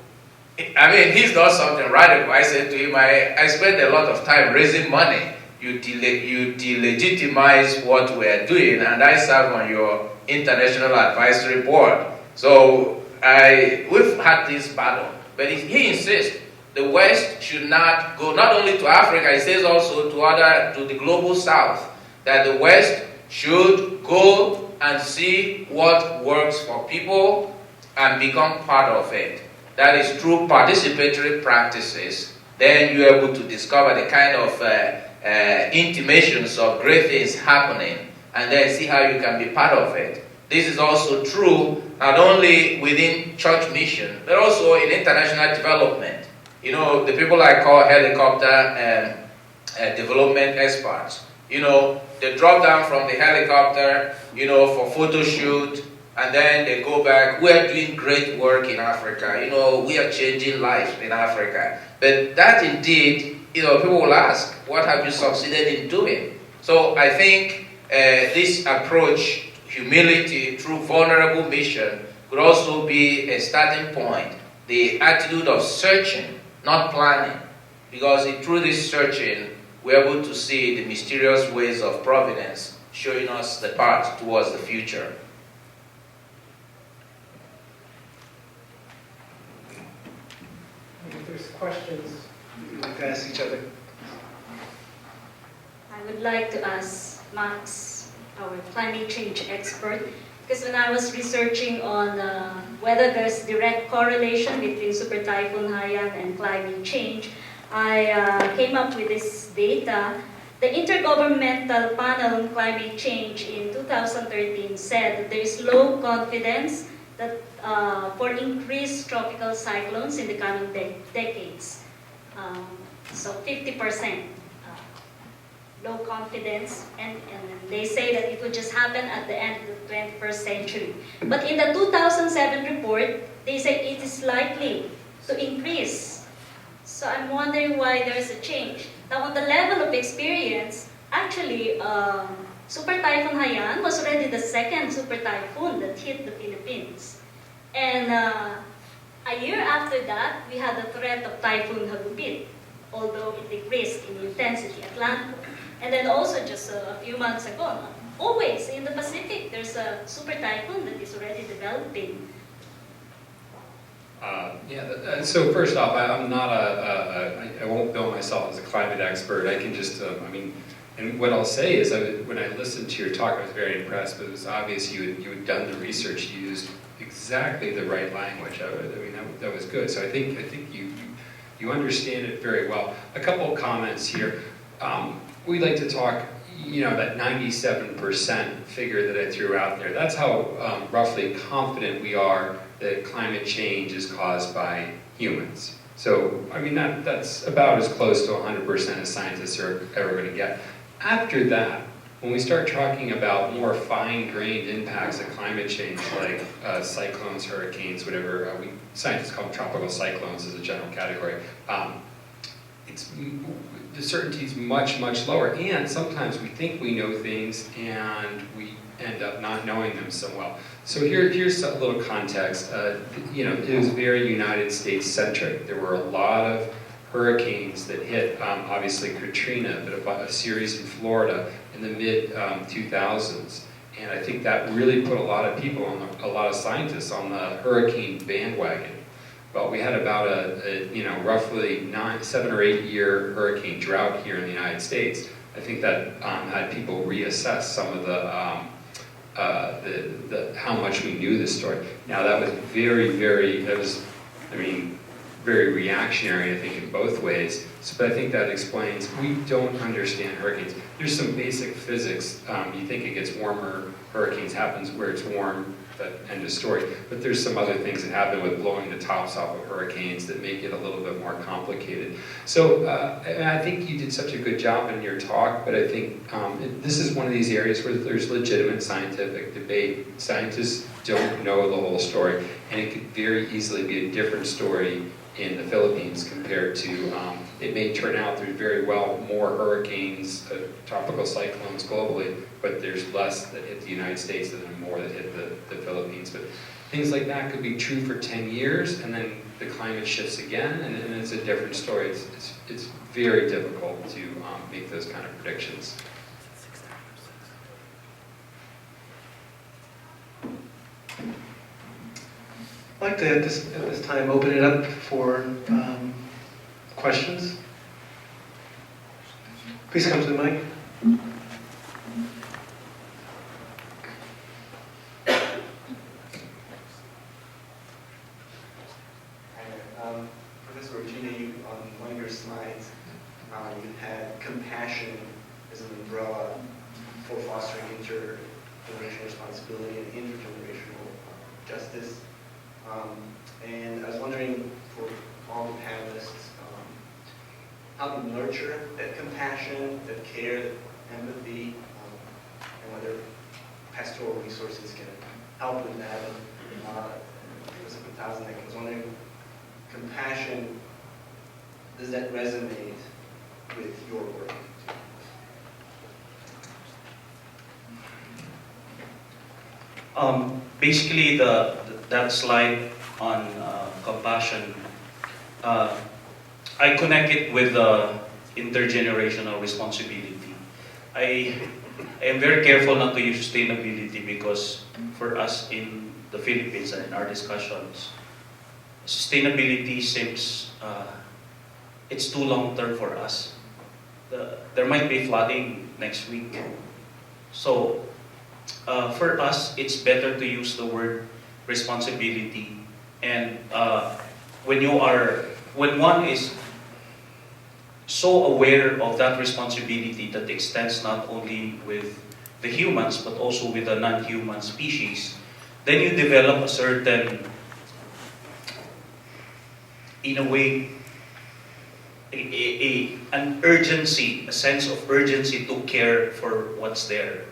he's done something radical. I said to him, I spent a lot of time raising money. You delegitimize what we're doing, and I serve on your international advisory board. So, we've had this battle. But he insists the West should not go not only to Africa, he says also to the global South, that the West should go and see what works for people and become part of it. That is through participatory practices. Then you're able to discover the kind of intimations of great things happening, and then see how you can be part of it. This is also true not only within church mission, but also in international development. The people I call helicopter development experts. They drop down from the helicopter, for photo shoot, and then they go back. We are doing great work in Africa. We are changing lives in Africa. But that indeed, people will ask, what have you succeeded in doing? So I think this approach, humility through vulnerable mission, could also be a starting point. The attitude of searching, not planning. Because through this searching, we're able to see the mysterious ways of providence showing us the path towards the future. If there's questions, we'd like to ask each other. I would like to ask Max, our climate change expert, because when I was researching on whether there's direct correlation between Super Typhoon Haiyan and climate change, I came up with this data. The Intergovernmental Panel on Climate Change in 2013 said that there is low confidence that for increased tropical cyclones in the coming decades. So 50%. low confidence, and they say that it would just happen at the end of the 21st century. But in the 2007 report, they say it is likely to increase. So I'm wondering why there's a change. Now, on the level of experience, actually, Super Typhoon Haiyan was already the second super typhoon that hit the Philippines. And a year after that, we had the threat of Typhoon Hagupit, although it decreased in intensity at landfall. And then also just a few months ago, always in the Pacific, there's a super typhoon that is already developing. So first off, I'm not I won't bill myself as a climate expert. I can just, and what I'll say is, when I listened to your talk, I was very impressed, but it was obvious you had done the research, you used exactly the right language. That was good. So I think you understand it very well. A couple of comments here. We'd like to talk, that 97% figure that I threw out there. That's how roughly confident we are that climate change is caused by humans. So, that's about as close to 100% as scientists are ever going to get. After that, when we start talking about more fine-grained impacts of climate change, like cyclones, hurricanes, whatever, scientists call them tropical cyclones as a general category, the certainty is much, much lower. And sometimes we think we know things and we end up not knowing them so well. So here's a little context. It was very United States centric. There were a lot of hurricanes that hit, obviously Katrina, but about a series in Florida in the mid-2000s. And I think that really put a lot of people, a lot of scientists on the hurricane bandwagon. Well, we had about a roughly 7 or 8 year hurricane drought here in the United States. I think that had people reassess some of the how much we knew this story. Now that was very reactionary, I think, in both ways. So, but I think that explains, we don't understand hurricanes. There's some basic physics. You think it gets warmer, hurricanes happens where it's warm, that end of story. But there's some other things that happen with blowing the tops off of hurricanes that make it a little bit more complicated. So and I think you did such a good job in your talk, but I think this is one of these areas where there's legitimate scientific debate. Scientists don't know the whole story, and it could very easily be a different story in the Philippines compared to, it may turn out there's very well more hurricanes, tropical cyclones globally, but there's less that hit the United States than more that hit the Philippines. But things like that could be true for 10 years, and then the climate shifts again, and it's a different story. It's very difficult to make those kind of predictions. I'd like to, at this time, open it up for questions. Please come to the mic. Professor Odchigue, on one of your slides, you had compassion as an umbrella for fostering intergenerational responsibility and intergenerational justice. And I was wondering, for all the panelists, how to nurture that compassion, that care, that empathy, and whether pastoral resources can help with that. I was wondering, compassion, does that resonate with your work? Basically, that slide on compassion, I connect it with intergenerational responsibility. I am very careful not to use sustainability because for us in the Philippines and in our discussions, sustainability seems it's too long-term for us. There might be flooding next week. So for us, it's better to use the word responsibility. And when one is so aware of that responsibility that extends not only with the humans but also with the non-human species, then you develop a certain, in a way, an urgency, a sense of urgency to care for what's there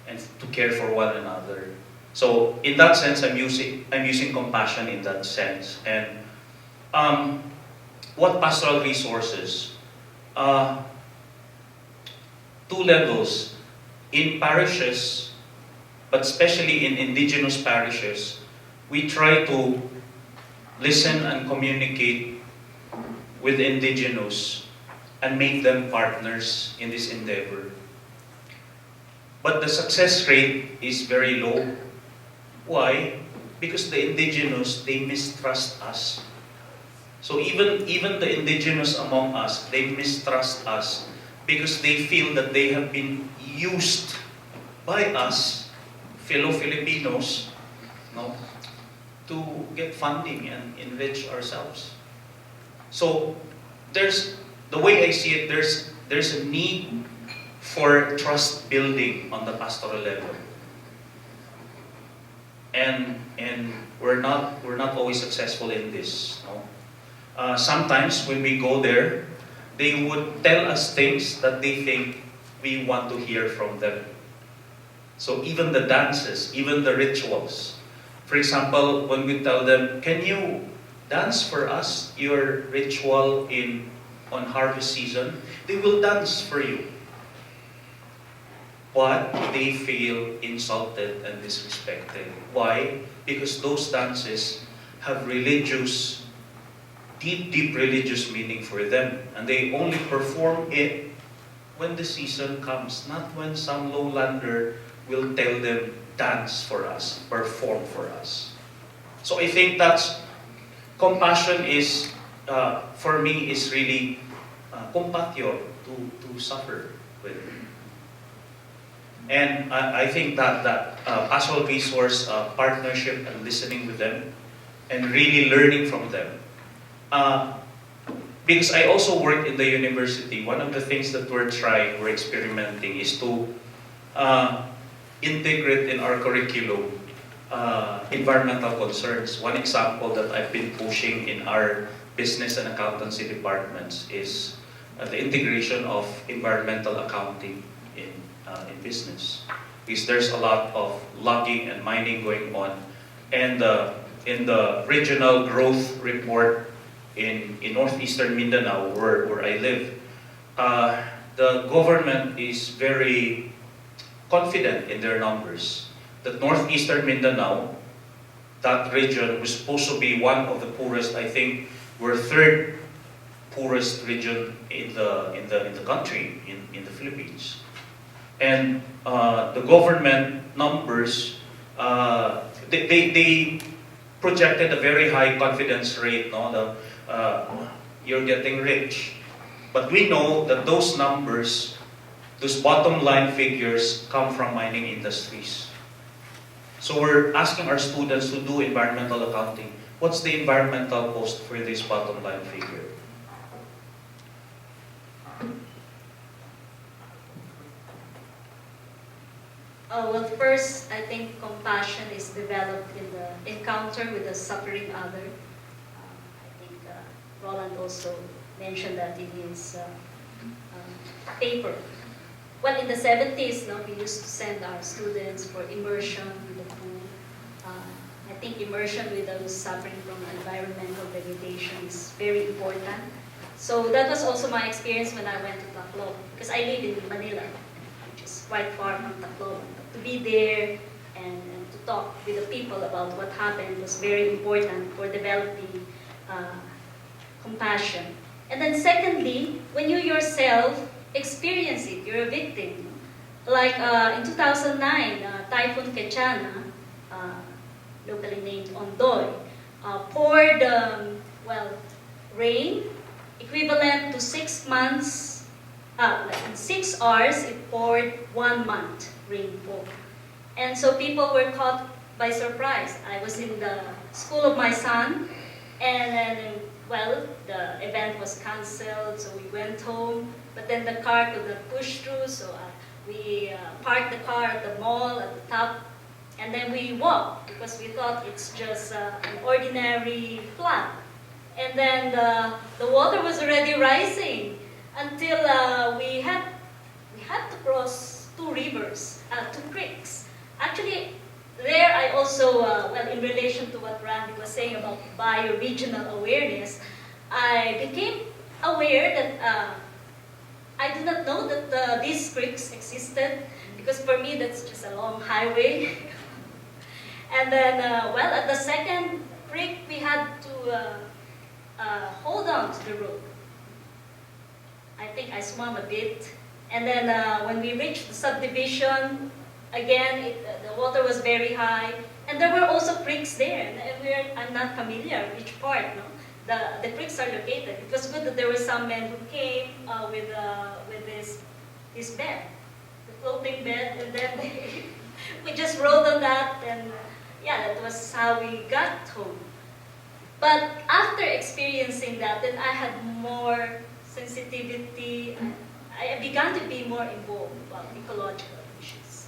and to care for one another. So in that sense, I'm using compassion in that sense. And what pastoral resources? Two levels. In parishes, but especially in indigenous parishes, we try to listen and communicate with indigenous and make them partners in this endeavor. But the success rate is very low. Why? Because the indigenous, they mistrust us. So even the indigenous among us, they mistrust us because they feel that they have been used by us, fellow Filipinos, no, to get funding and enrich ourselves. So the way I see it, there's a need for trust building on the pastoral level. And we're not always successful in this. No? Sometimes when we go there, they would tell us things that they think we want to hear from them. So even the dances, even the rituals. For example, when we tell them, can you dance for us your ritual on harvest season? They will dance for you. But they feel insulted and disrespected. Why? Because those dances have religious, deep religious meaning for them. And they only perform it when the season comes, not when some lowlander will tell them, dance for us, perform for us. So I think that's, compassion is, for me, is really compatio, to suffer with. And I think that pastoral resource partnership and listening with them and really learning from them. Because I also work in the university, one of the things that we're experimenting is to integrate in our curriculum environmental concerns. One example that I've been pushing in our business and accountancy departments is the integration of environmental accounting in business. Because there's a lot of logging and mining going on. And in the regional growth report in northeastern Mindanao, where I live, the government is very confident in their numbers. That northeastern Mindanao, that region was supposed to be one of the poorest, I think we're third poorest region in the country, in the Philippines. And the government numbers, they projected a very high confidence rate, no? You're getting rich. But we know that those numbers, those bottom line figures, come from mining industries. So we're asking our students to do environmental accounting. What's the environmental cost for this bottom line figure? Well, first, I think compassion is developed in the encounter with the suffering other. I think Roland also mentioned that in his paper. Well, in the 70s, we used to send our students for immersion with the pool. I think immersion with those suffering from environmental degradation is very important. So that was also my experience when I went to Tacloban, because I live in Manila, which is quite far from Tacloban. To be there and to talk with the people about what happened was very important for developing compassion. And then secondly, when you yourself experience it, you're a victim. Like in 2009, Typhoon Quechana, locally named Ondoy, poured rain equivalent to 6 months, in 6 hours it poured 1 month rainfall. And so people were caught by surprise. I was in the school of my son, and then, the event was cancelled, so we went home, but then the car could not push through, so we parked the car at the mall at the top, and then we walked, because we thought it's just an ordinary flood. And then the water was already rising until we had to cross two rivers, two creeks. Actually, there I also, well, in relation to what Randy was saying about bioregional awareness, I became aware that I did not know that these creeks existed, because for me that's just a long highway. And then, well, at the second creek we had to hold on to the rope. I think I swam a bit. And then when we reached the subdivision, again, the water was very high. And there were also creeks there. And I'm not familiar which part, no? The creeks are located. It was good that there were some men who came with this bed, the floating bed, and then we just rode on that, and yeah, that was how we got home. But after experiencing that, then I had more sensitivity. I began to be more involved about ecological issues.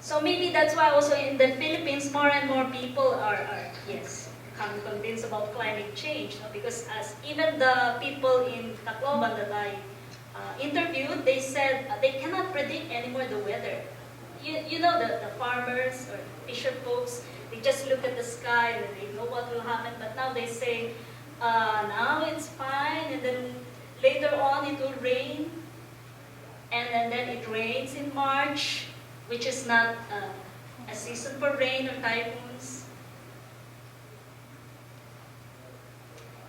So maybe that's why also in the Philippines, more and more people are yes, becoming convinced about climate change. No? Because as even the people in Tacloban that I interviewed, they said they cannot predict anymore the weather. You know, the farmers or fisher folks, they just look at the sky and they know what will happen. But now they say, now it's fine, and then later on it will rain, and then it rains in March, which is not a season for rain or typhoons.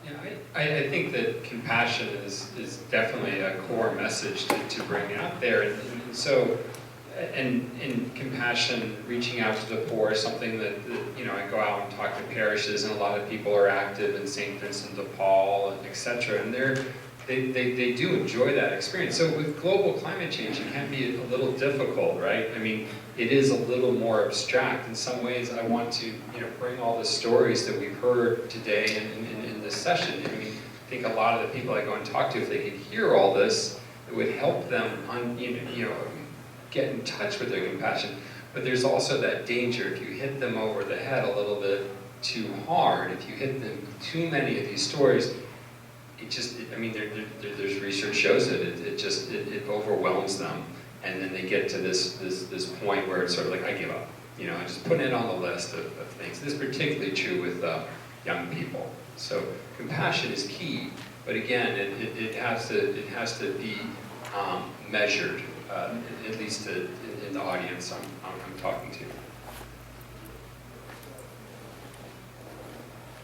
Yeah, I think that compassion is definitely a core message to bring out there. And so, and compassion, reaching out to the poor, is something that, you know, I go out and talk to parishes, and a lot of people are active in St. Vincent de Paul, etc. And they do enjoy that experience. So with global climate change, it can be a little difficult, right? I mean, it is a little more abstract. In some ways, I want to, you know, bring all the stories that we've heard today in this session. I mean, I think a lot of the people I go and talk to, if they could hear all this, it would help them, get in touch with their compassion. But there's also that danger if you hit them over the head a little bit too hard, if you hit them with too many of these stories, there's research shows it overwhelms them, and then they get to this point where it's sort of like, I give up. You know, I just put it on the list of things. This is particularly true with young people. So compassion is key, but again, it has to be measured, at least in the audience I'm talking to.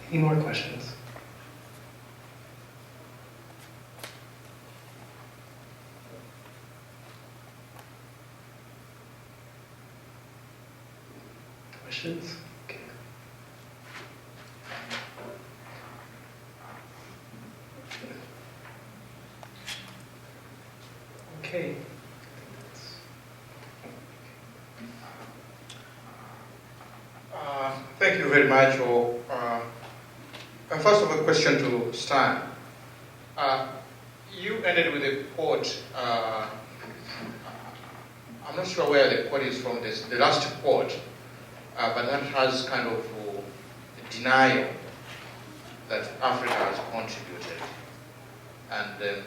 Any more questions? Questions? Okay. Okay. Thank you very much. First of all, a question to Stan. You ended with a quote. I'm not sure where the quote is from, the last quote, but that has kind of a denial that Africa has contributed. And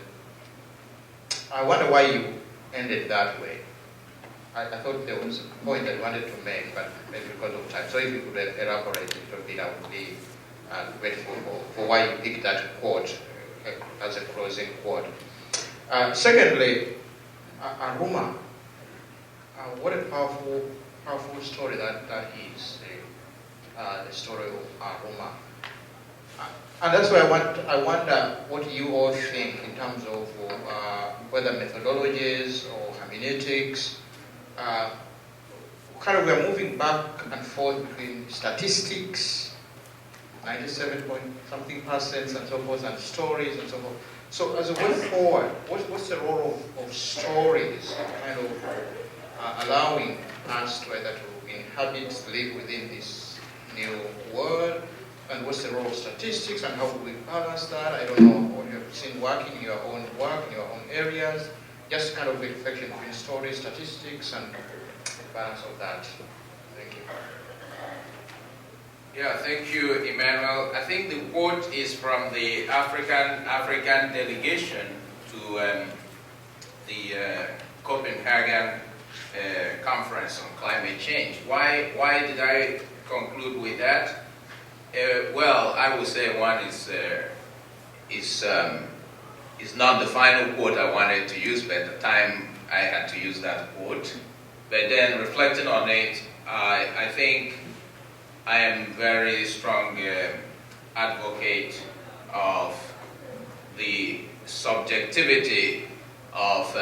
I wonder why you ended that way. I thought there was a point that you wanted to make, but maybe because of time. So if you could elaborate a little bit, I would be grateful for why you picked that quote as a closing quote. Secondly, Aruma. What a powerful story that is, the story of Aruma. And that's why I wonder what you all think in terms of whether methodologies or hermeneutics. Kind of we are moving back and forth between statistics, 97-point-something% and so forth, and stories and so forth. So as a way forward, what's the role of stories, kind of allowing us to either to inhabit, live within this new world, and what's the role of statistics, and how do we balance that? I don't know what you have seen working in your own work, in your own areas. Just kind of a reflection between stories, statistics, and the balance of that. Thank you. Yeah, thank you, Emmanuel. I think the quote is from the African delegation to the Copenhagen conference on climate change. Why did I conclude with that? Well, I would say one is not the final quote I wanted to use, but at the time I had to use that quote. But then reflecting on it, I think I am very strong advocate of the subjectivity of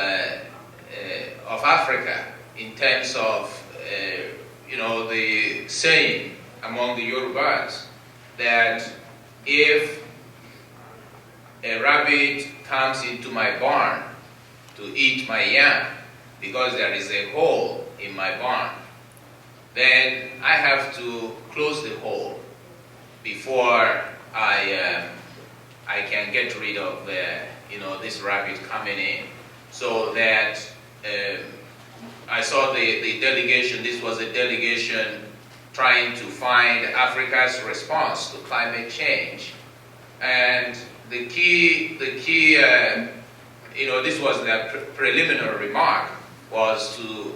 Africa in terms of the saying among the Yorubas that if a rabbit comes into my barn to eat my yam because there is a hole in my barn, then I have to close the hole before I can get rid of this rabbit coming in. So that I saw the delegation. This was a delegation trying to find Africa's response to climate change, and the key. This was the preliminary remark, was to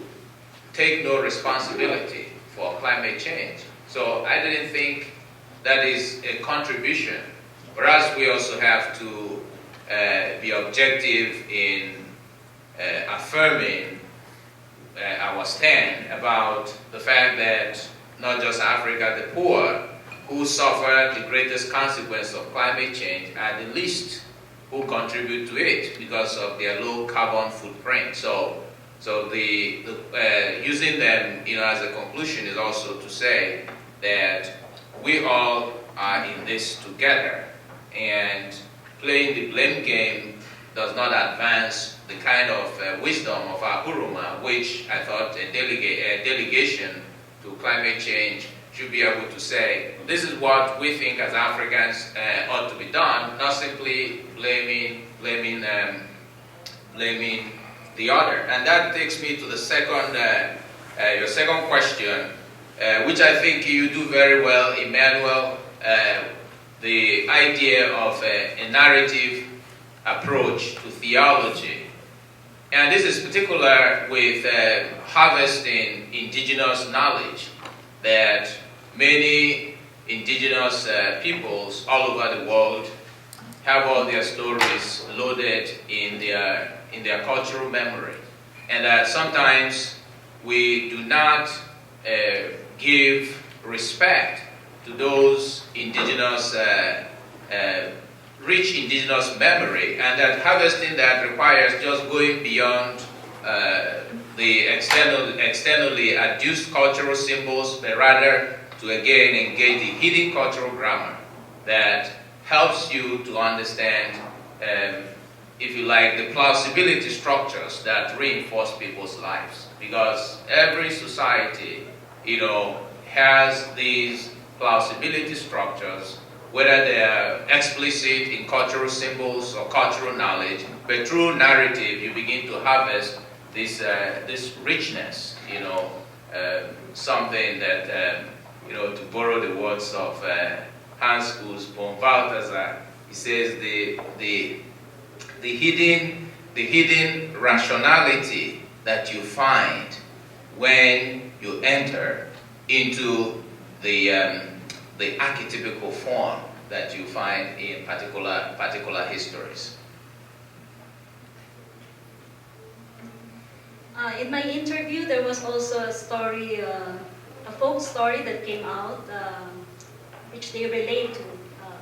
take no responsibility for climate change. So I didn't think that is a contribution. Whereas we also have to be objective in affirming our stand about the fact that not just Africa, the poor, who suffer the greatest consequence of climate change, are the least who contribute to it because of their low carbon footprint. So using them, as a conclusion is also to say that we all are in this together, and playing the blame game does not advance the kind of wisdom of our Huruma, which I thought a delegation to climate change should be able to say, this is what we think as Africans ought to be done, not simply blaming the other. And that takes me to the second, your second question, which I think you do very well, Emmanuel, the idea of a narrative approach to theology. And this is particular with harvesting indigenous knowledge, that many indigenous peoples all over the world have all their stories loaded in their cultural memory, and that sometimes we do not give respect to those indigenous, rich indigenous memory, and that harvesting that requires just going beyond the externally adduced cultural symbols, but rather to again engage the hidden cultural grammar that helps you to understand, if you like, the plausibility structures that reinforce people's lives. Because every society, has these plausibility structures, whether they are explicit in cultural symbols or cultural knowledge, but through narrative you begin to harvest this richness, something that, to borrow the words of Hans Kuhl's poem Balthazar, he says the hidden rationality that you find when you enter into the archetypical form that you find in particular histories. In my interview, there was also a story, a folk story that came out, which they relate to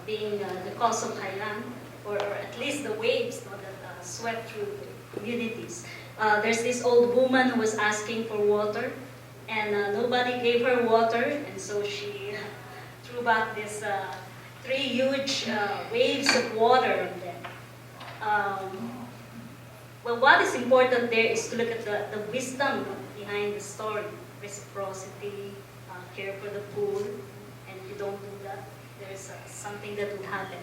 being the cause of Haiyan, or at least the waves that swept through the communities. There's this old woman who was asking for water, and nobody gave her water, and so she threw back this 3 huge waves of water on them. Well, what is important there is to look at the wisdom behind the story. Reciprocity, care for the poor, and if you don't do that, there's something that would happen.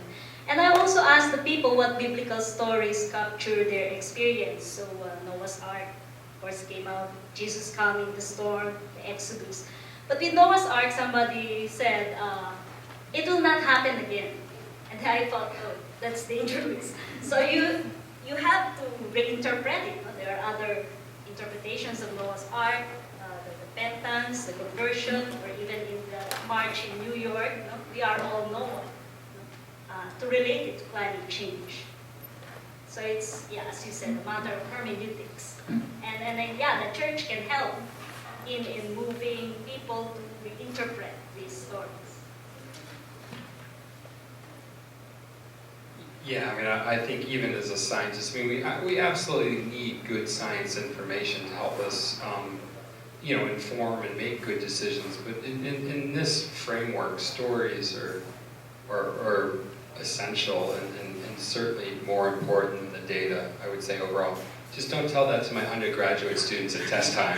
And I also asked the people what biblical stories capture their experience. So Noah's Ark, of course, came out, Jesus calming the storm, the Exodus. But with Noah's Ark, somebody said, it will not happen again. And I thought, oh, that's dangerous. So you have to reinterpret it. No? There are other interpretations of Noah's Ark, the repentance, the conversion, or even in the march in New York, we are all Noah, to relate it to climate change. So it's, yeah, as you said, a matter of hermeneutics. And then, yeah, the church can help in moving people to reinterpret these stories. Yeah, I mean, I think even as a scientist, I mean, we absolutely need good science information to help us, you know, inform and make good decisions. But in this framework, stories are essential and certainly more important than the data, I would say overall. Just don't tell that to my undergraduate students at test time.